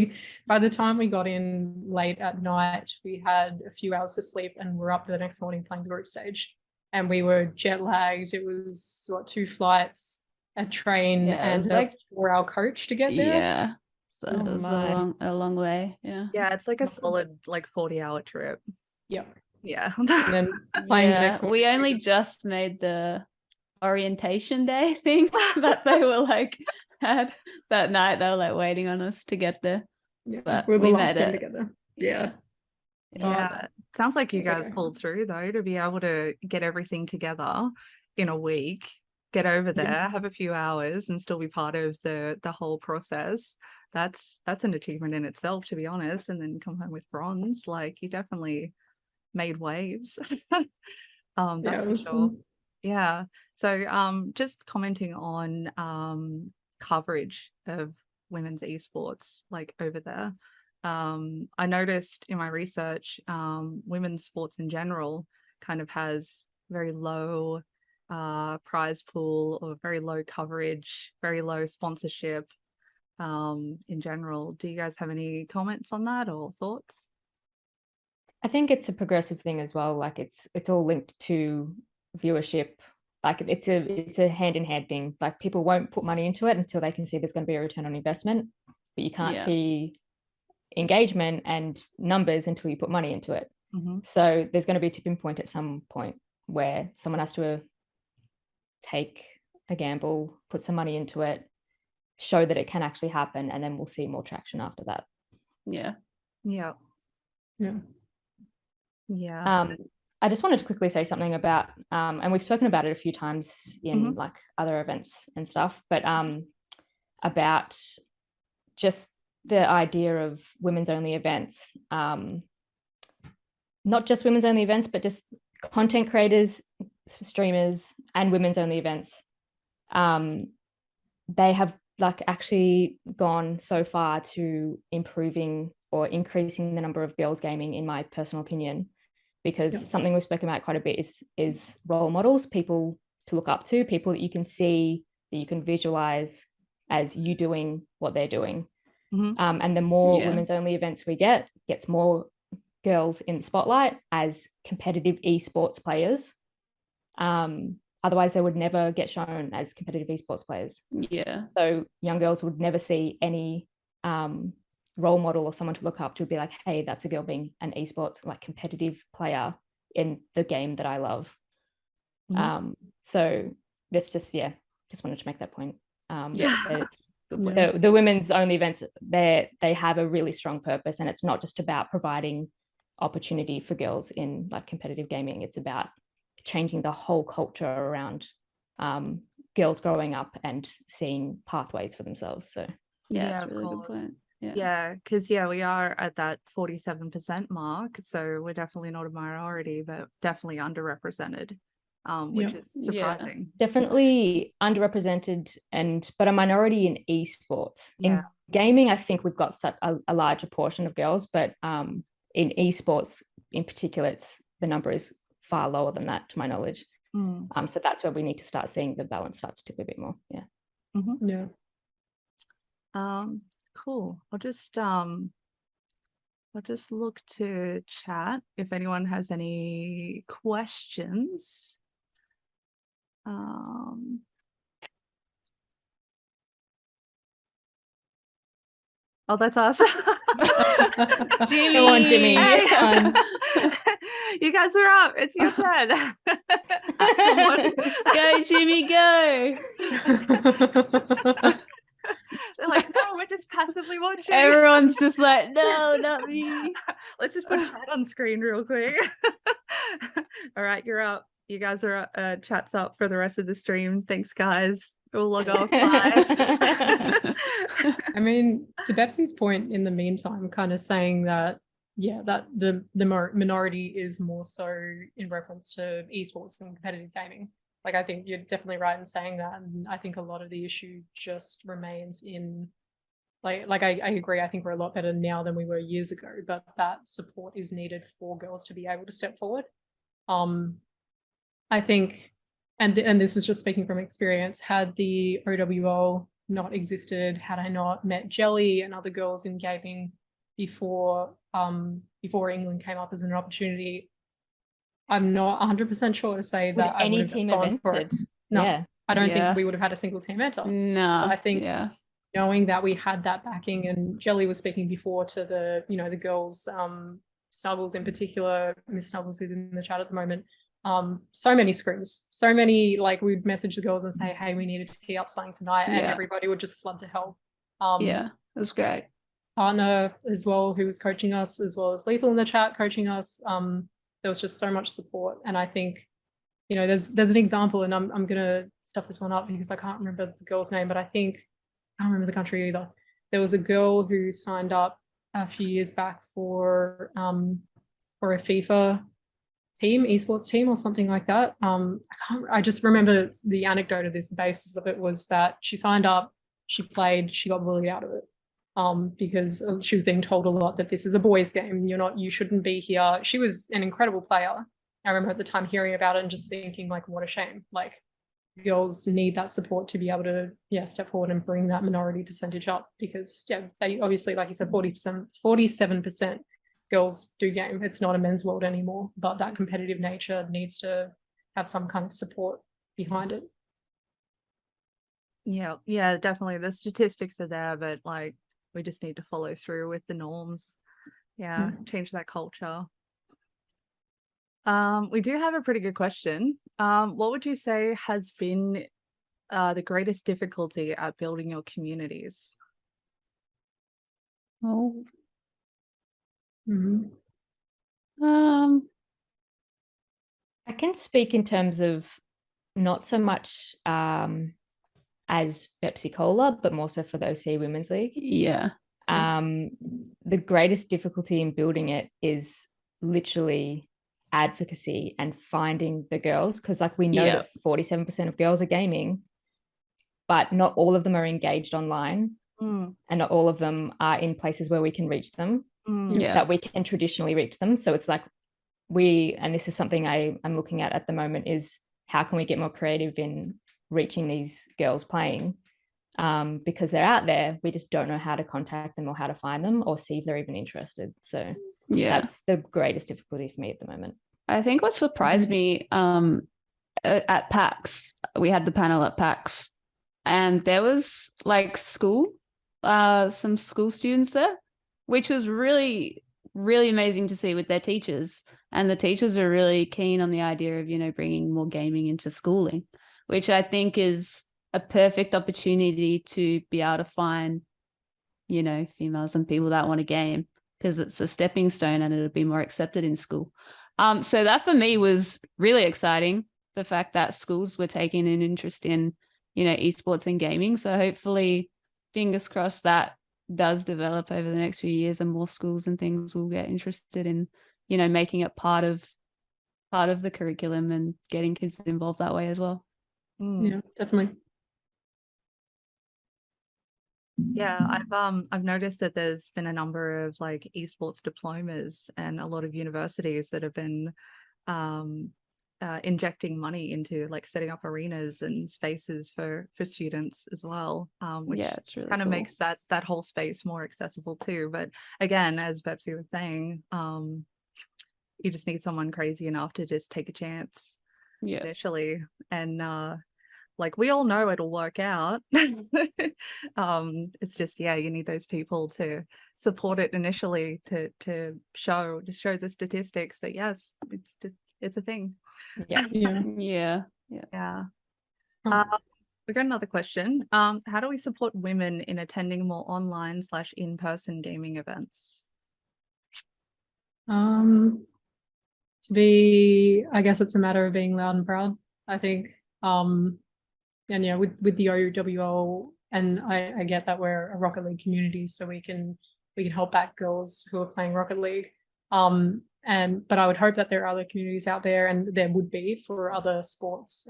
By the time we got in late at night, we had a few hours to sleep and we're up the next morning playing the group stage. And we were jet lagged. It was 2 flights, a train, and a 4-hour coach to get there. Yeah. So it was a long way. Yeah. Yeah, it's like a solid 40-hour trip. Yep. Yeah. And then playing the next morning. We only just made the orientation day thing that they were had that night. They were waiting on us to get there. Yeah, but we're the we last made team it. together. Yeah. Sounds like you It's guys okay. pulled through though, to be able to get everything together in a week, get over there, have a few hours and still be part of the whole process. That's an achievement in itself, to be honest. And then come home with bronze. You definitely made waves. That's for sure. Fun. Yeah. So just commenting on coverage of women's esports like over there. I noticed in my research, women's sports in general kind of has very low prize pool or very low coverage, very low sponsorship in general. Do you guys have any comments on that or thoughts? I think it's a progressive thing as well. Like it's all linked to viewership. Like it's a hand-in-hand thing. Like people won't put money into it until they can see there's going to be a return on investment, but you can't see engagement and numbers until you put money into it. So there's going to be a tipping point at some point where someone has to take a gamble, put some money into it, show that it can actually happen, and then we'll see more traction after that. I just wanted to quickly say something about and we've spoken about it a few times in like other events and stuff, but about just the idea of women's only events, not just women's only events, but just content creators, streamers, and women's only events. They have like actually gone so far to improving or increasing the number of girls gaming, in my personal opinion, because something we've spoken about quite a bit is role models, people to look up to, people that you can see, that you can visualize as you doing what they're doing. And the more women's only events we gets more girls in the spotlight as competitive esports players. Otherwise they would never get shown as competitive esports players. So young girls would never see any role model or someone to look up to be like, hey, that's a girl being an esports like competitive player in the game that I love. So that's just wanted to make that point. It's the women's only events, they have a really strong purpose, and it's not just about providing opportunity for girls in like competitive gaming. It's about changing the whole culture around girls growing up and seeing pathways for themselves. So that's a really good point. Because we are at that 47% mark, so we're definitely not a minority, but definitely underrepresented, which is surprising. Definitely underrepresented, but a minority in esports. In gaming, I think we've got such a larger portion of girls, but in esports in particular, the number is far lower than that, to my knowledge. So that's where we need to start seeing the balance start to tip a bit more. Cool. I'll just look to chat if anyone has any questions. Oh, that's us. Jimmy. Go on, Jimmy. Hey. You guys are up. It's your turn. Go, Jimmy, go. They're like, no, we're just passively watching. Everyone's just like, no, not me. Let's just put chat on screen real quick. All right, you're up. You guys are chat's up for the rest of the stream. Thanks, guys. We'll log off. Bye. I mean, to Bepsy's point, in the meantime, kind of saying that, that the minority is more so in reference to esports and competitive gaming. Like, I think you're definitely right in saying that. And I think a lot of the issue just remains in, like I agree, I think we're a lot better now than we were years ago, but that support is needed for girls to be able to step forward. I think, and this is just speaking from experience, had the OWL not existed, had I not met Jelly and other girls in gaming before England came up as an opportunity, I'm not 100% sure to say that I would have gone for it. No, I don't think we would have had a single team enter. No. So I think knowing that we had that backing, and Jelly was speaking before to the, the girls, Snuggles in particular, Miss Snuggles who's in the chat at the moment, so many scrims, so many, like, we'd message the girls and say, hey, we needed to tee up something tonight, and everybody would just flood to help. It was great. Partner as well, who was coaching us, as well as Lethal in the chat coaching us. There was just so much support, and I think, there's an example, and I'm gonna stuff this one up because I can't remember the girl's name, but I can't remember the country either. There was a girl who signed up a few years back for a FIFA team, esports team or something like that. I just remember the anecdote of this. The basis of it was that she signed up, she played, she got bullied out of it. Because she was being told a lot that this is a boys' game. You shouldn't be here. She was an incredible player. I remember at the time hearing about it and just thinking, like, what a shame. Like, girls need that support to be able to, step forward and bring that minority percentage up, because, they obviously, like you said, 47% girls do game. It's not a men's world anymore, but that competitive nature needs to have some kind of support behind it. Yeah, definitely. The statistics are there, but like we just need to follow through with the norms. Yeah, change that culture. We do have a pretty good question. What would you say has been the greatest difficulty at building your communities? Oh. I can speak in terms of not so much as Pepsi Cola, but more so for the OC Women's League. Yeah. The greatest difficulty in building it is literally advocacy and finding the girls, because like we know that 47% of girls are gaming, but not all of them are engaged online, and not all of them are in places where we can reach them, that we can traditionally reach them. So it's like and this is something I'm looking at the moment, is how can we get more creative in reaching these girls playing, because they're out there, we just don't know how to contact them or how to find them or see if they're even interested. So that's the greatest difficulty for me at the moment. I think what surprised me at PAX, we had the panel at PAX, and there was like some school students there, which was really, really amazing to see with their teachers. And the teachers are really keen on the idea of, bringing more gaming into schooling, which I think is a perfect opportunity to be able to find, females and people that want to game, because it's a stepping stone and it'll be more accepted in school. So that for me was really exciting, the fact that schools were taking an interest in, esports and gaming. So hopefully, fingers crossed, that does develop over the next few years, and more schools and things will get interested in, making it part of the curriculum and getting kids involved that way as well. Yeah, definitely. Yeah, I've noticed that there's been a number of like esports diplomas, and a lot of universities that have been injecting money into like setting up arenas and spaces for students as well, which it's really kind of cool. makes that whole space more accessible too. But again, as Bepsy was saying, you just need someone crazy enough to just take a chance initially, and like we all know it'll work out. It's just you need those people to support it initially, to show the statistics that yes, it's a thing. Yeah. We got another question. How do we support women in attending more online / in-person gaming events? I guess it's a matter of being loud and proud, I think. And with the OWL, and I get that we're a Rocket League community, so we can help back girls who are playing Rocket League. But I would hope that there are other communities out there, and there would be for other sports.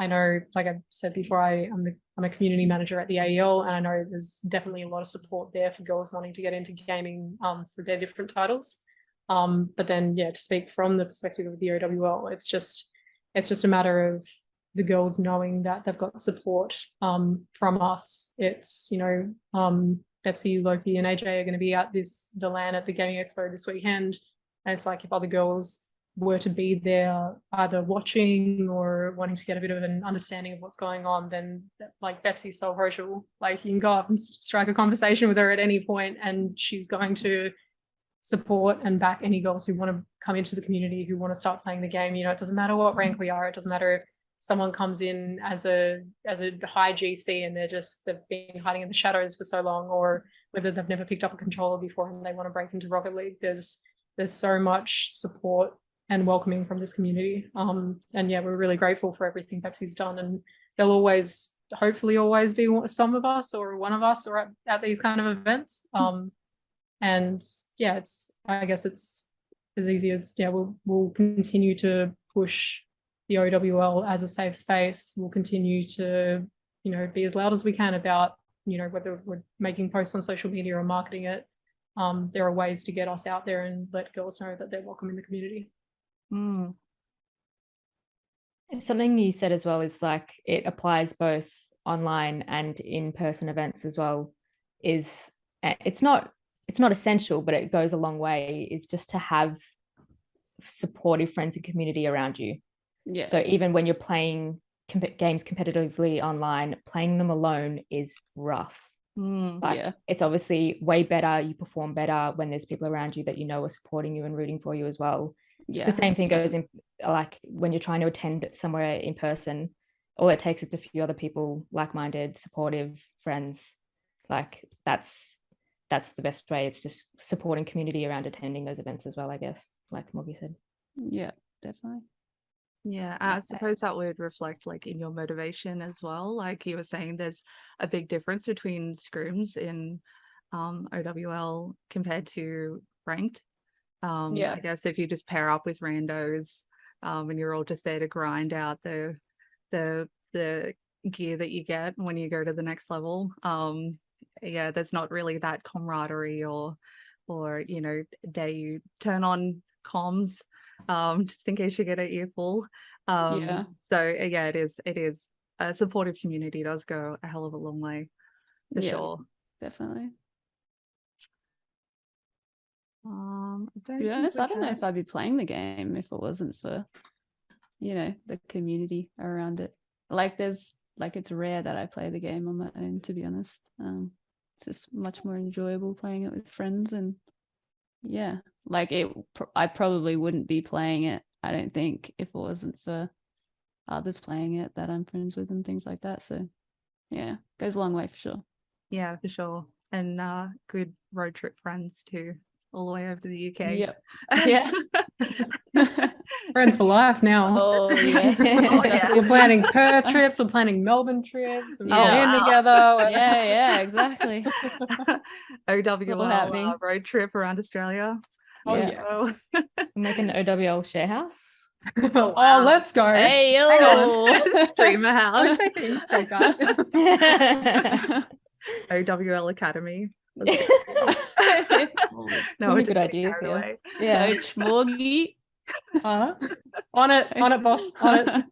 I know, like I said before, I'm a community manager at the AEL, and I know there's definitely a lot of support there for girls wanting to get into gaming for their different titles. But then, to speak from the perspective of the OWL, it's just a matter of the girls knowing that they've got support from us. It's, Bepsy, Loki, and AJ are going to be at the LAN at the Gaming Expo this weekend. And it's like, if other girls were to be there either watching or wanting to get a bit of an understanding of what's going on, then like Bepsy's so social. Like, you can go up and strike a conversation with her at any point, and she's going to support and back any girls who want to come into the community, who want to start playing the game. It doesn't matter what rank we are. It doesn't matter if someone comes in as a high GC and they've been hiding in the shadows for so long, or whether they've never picked up a controller before and they want to break into Rocket League. There's so much support and welcoming from this community. And we're really grateful for everything Bepsy's done, and there'll hopefully always be some of us or one of us or at these kind of events. And I guess it's as easy as we'll continue to push the OWL as a safe space. We'll continue to you know, be as loud as we can about, you know, whether we're making posts on social media or marketing it. There are ways to get us out there and let girls know that they're welcome in the community. Mm. Something you said as well is like it applies both online and in-person events as well. Is it's not essential, but it goes a long way, is just to have supportive friends and community around you. Yeah. So even when you're playing games competitively online, playing them alone is rough. Like it's obviously way better, you perform better when there's people around you that you know are supporting you and rooting for you as well. The same thing goes in like when you're trying to attend somewhere in person. All it takes is a few other people, like-minded, supportive friends. Like that's the best way. It's just supporting community around attending those events as well, I guess, like Morgie said. Yeah, definitely. Yeah, I suppose that would reflect like in your motivation as well. Like you were saying, there's a big difference between scrims in OWL compared to ranked. I guess if you just pair up with randos and you're all just there to grind out the gear that you get when you go to the next level, yeah, there's not really that camaraderie or you know, dare you turn on comms just in case you get an earful. So yeah, it is a supportive community does go a hell of a long way for sure. Definitely. I To be honest, I don't know if I'd be playing the game if it wasn't for, you know, the community around it. Like it's rare that I play the game on my own, to be honest. It's just much more enjoyable playing it with friends, and yeah, like I probably wouldn't be playing it, I don't think, if it wasn't for others playing it that I'm friends with and things like that. So yeah, goes a long way for sure. Yeah, for sure. And good road trip friends too, all the way over to the UK. Yep. Yeah. Friends for life now. Oh yeah. Oh, yeah. We're planning Perth trips, we're planning Melbourne trips, and Yeah. in Wow. together. Yeah, exactly. OWL road trip around Australia. Oh Yeah. Oh, Make an OWL share house. Oh, wow. let's go. Hey, Hang on. Streamer house. Don't say things like that. OWL Academy. So No, many just good get ideas carried here. away. Yeah. Coach Morgie. On it, boss. On it.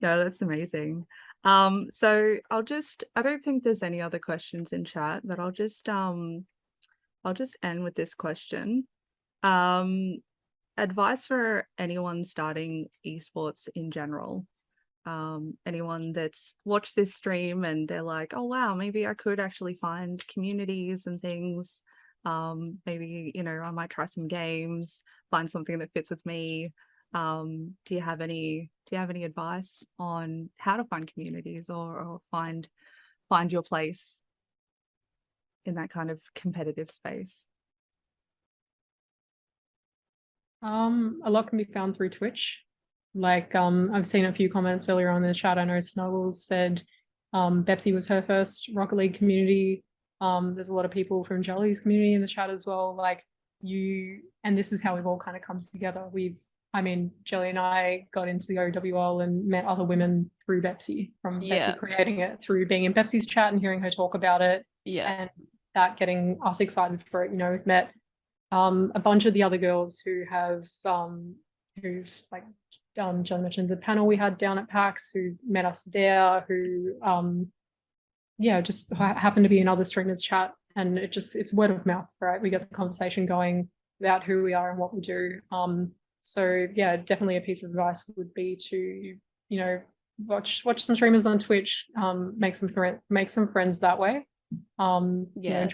No, that's amazing. So I don't think there's any other questions in chat, but I'll just end with this question. Advice for anyone starting esports in general. Anyone that's watched this stream and they're like, oh wow, maybe I could actually find communities and things. Maybe, you know, I might try some games, find something that fits with me. Do you have any advice on how to find communities or find your place in that kind of competitive space? A lot can be found through Twitch. Like I've seen a few comments earlier on in the chat. I know Snuggles said bepsy was her first Rocket League community. There's a lot of people from Jelly's community in the chat as well. Like and this is how we've all kind of come together. Jelly and I got into the OWL and met other women through bepsy, from bepsy creating it, through being in bepsy's chat and hearing her talk about it. And that getting us excited for it. You know, we've met a bunch of the other girls who have who've like John mentioned the panel we had down at PAX, who met us there, who just happened to be in other streamers chat, and it's word of mouth, right? We get the conversation going about who we are and what we do. So yeah, definitely a piece of advice would be to, you know, watch some streamers on Twitch, make some friends that way. You know,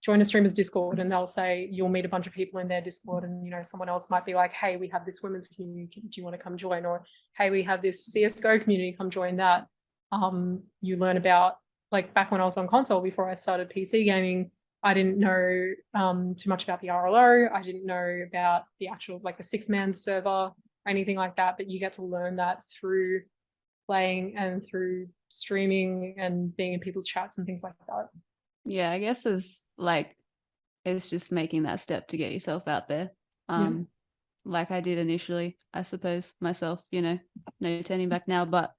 join a streamer's Discord, and they'll say you'll meet a bunch of people in their Discord, and you know, someone else might be like, hey, we have this women's community, do you want to come join? Or hey, we have this CSGO community, come join that. You learn about, like, back when I was on console before I started PC gaming, I didn't know too much about the RLO. I didn't know about the actual, like, the 6-man server or anything like that, but you get to learn that through playing and through streaming and being in people's chats and things like that. Yeah, I guess it's just making that step to get yourself out there. like I did initially, I suppose, myself, you know, no turning back now. But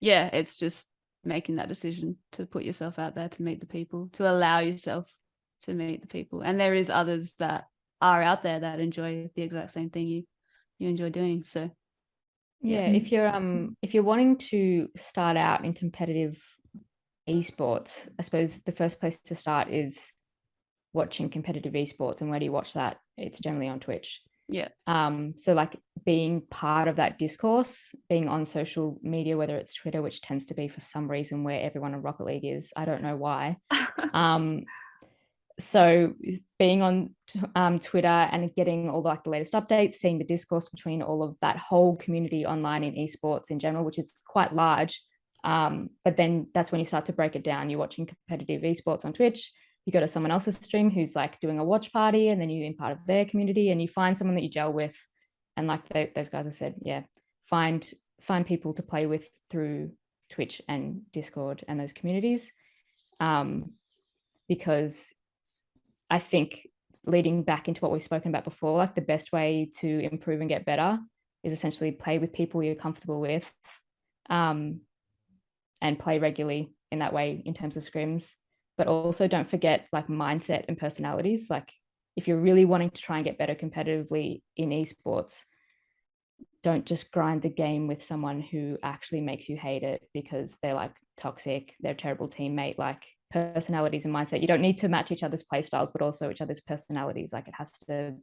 yeah, it's just making that decision to put yourself out there, to meet the people, to allow yourself to meet the people. And there is others that are out there that enjoy the exact same thing you enjoy doing. So Yeah, if you're wanting to start out in competitive esports, I suppose the first place to start is watching competitive esports. And where do you watch that? It's generally on Twitch. yeah. So like being part of that discourse, being on social media, whether it's Twitter, which tends to be for some reason where everyone in Rocket League is, I don't know why. So being on Twitter and getting all the latest updates, seeing the discourse between all of that whole community online in esports in general, which is quite large. But then that's when you start to break it down. You're watching competitive esports on Twitch. You go to someone else's stream who's like doing a watch party, and then you're in part of their community, and you find someone that you gel with. And like those guys have said, yeah, find people to play with through Twitch and Discord and those communities. Because I think, leading back into what we've spoken about before, like the best way to improve and get better is essentially play with people you're comfortable with, and play regularly in that way in terms of scrims. But also don't forget like mindset and personalities. Like if you're really wanting to try and get better competitively in esports, don't just grind the game with someone who actually makes you hate it because they're like toxic, they're a terrible teammate. Like personalities and mindset, you don't need to match each other's play styles, but also each other's personalities. Like it has to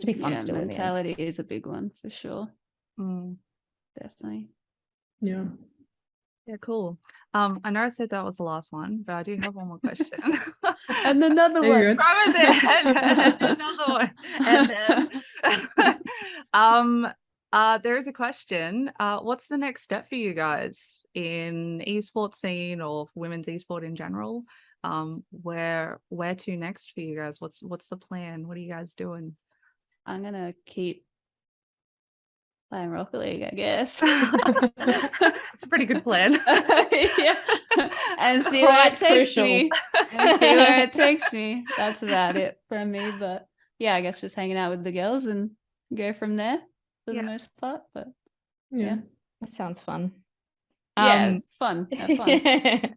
be fun. Yeah, still mentality is a big one for sure. Definitely. Yeah. Yeah, cool. I know I said that was the last one, but I do have one more question. And another There you one. go. Promise it. And another one. And then there's a question. What's the next step for you guys in esports scene or women's esport in general? Where to next for you guys? What's the plan? What are you guys doing? I'm gonna keep playing Rocket League, I guess. It's a pretty good plan. Yeah. And see where it takes me. And see where it takes me. That's about it from me. But yeah, I guess just hanging out with the girls and go from there for the most part. But yeah. That sounds fun. Yeah, fun. Have fun.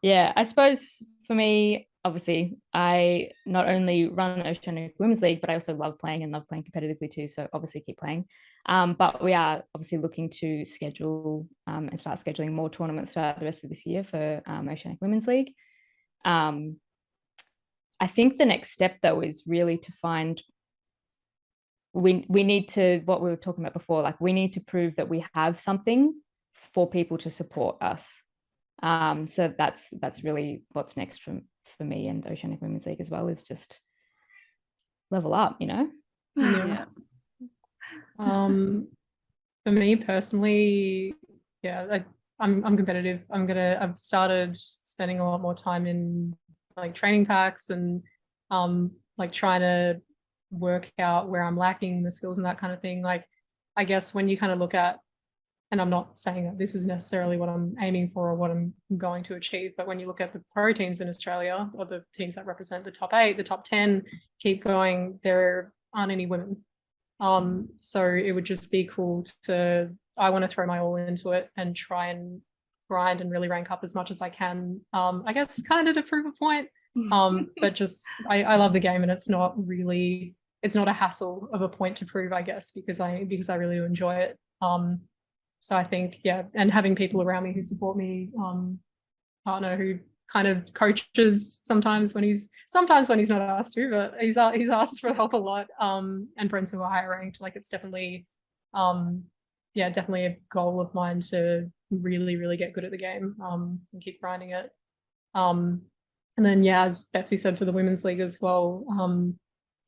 Yeah, I suppose for me, obviously, I not only run Oceanic Women's League, but I also love playing competitively too. So obviously keep playing. But we are obviously looking to schedule and start scheduling more tournaments throughout the rest of this year for Oceanic Women's League. I think the next step though is really to find, we need to, what we were talking about before, like we need to prove that we have something for people to support us. So that's really what's next for me and the Oceanic Women's League as well, is just level up, you know. Yeah. For me personally, yeah, I'm competitive. I've started spending a lot more time in like training packs and like trying to work out where I'm lacking the skills and that kind of thing. Like I guess when you kind of look at, and I'm not saying that this is necessarily what I'm aiming for or what I'm going to achieve, but when you look at the pro teams in Australia, or the teams that represent the top 8, the top 10, keep going, there aren't any women. So it would just be cool I want to throw my all into it and try and grind and really rank up as much as I can. I guess kind of to prove a point. But just I love the game, and it's not a hassle of a point to prove, I guess, because I really do enjoy it. So I think, yeah, and having people around me who support me, partner who kind of coaches sometimes when he's not asked to, but he's asked for help a lot, and friends who are higher ranked. Like it's definitely definitely a goal of mine to really, really get good at the game, and keep grinding it. And then, yeah, as Bepsy said, for the women's league as well,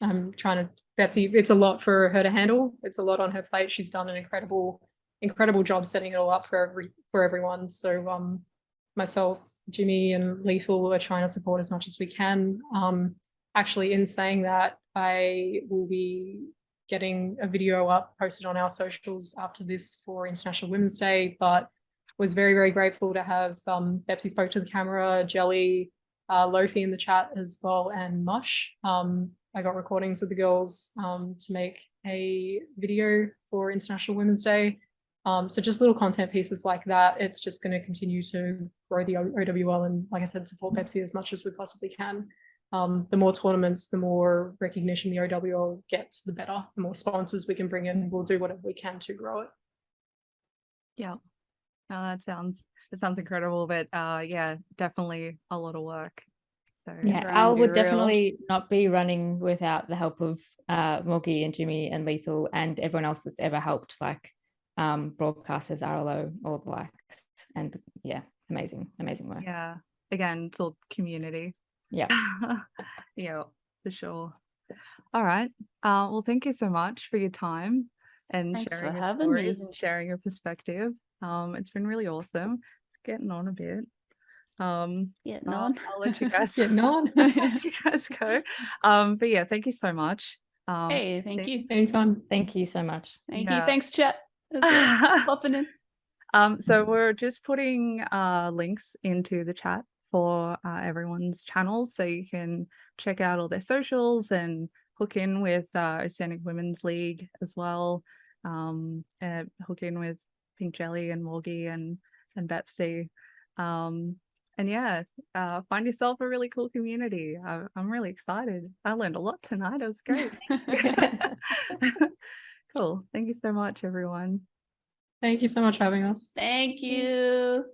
I'm trying to, Bepsy, it's a lot for her to handle. It's a lot on her plate. She's done an incredible job setting it all up for everyone. So myself, Jimmy, and Lethal are trying to support as much as we can. Actually, in saying that, I will be getting a video up posted on our socials after this for International Women's Day, but was very, very grateful to have Bepsy spoke to the camera, Jelly, Lofi in the chat as well, and Mush. I got recordings with the girls to make a video for International Women's Day. So just little content pieces like that. It's just going to continue to grow the OWL and, like I said, support bepsy as much as we possibly can. The more tournaments, the more recognition the OWL gets, the better. The more sponsors we can bring in, we'll do whatever we can to grow it. Yeah. No, that sounds incredible, but yeah, definitely a lot of work. So Yeah, Try and Al be would real. definitely not be running without the help of Morgie and Jimmy and Lethal and everyone else that's ever helped, like broadcasters, RLO, all the likes. And yeah, amazing work. yeah, again, it's all community. Yeah. Yeah, for sure. All right. Well, thank you so much for your time and Thanks for sharing your having stories me. and sharing your perspective. It's been really awesome. It's getting on a bit. Yeah, So no. I'll let you guys Getting on. let you guys go. But yeah, thank you so much. Hey, thank you. Anytime. Thank you so much. Thank you. Yeah. Thanks, chat. As well. Popping in. So we're just putting links into the chat for everyone's channels, so you can check out all their socials and hook in with Oceanic Women's League as well. Hook in with Pinkjelly and Morgie and bepsy. And yeah, find yourself a really cool community. I'm really excited. I learned a lot tonight. It was great. Cool. Thank you so much, everyone. Thank you so much for having us. Thank you.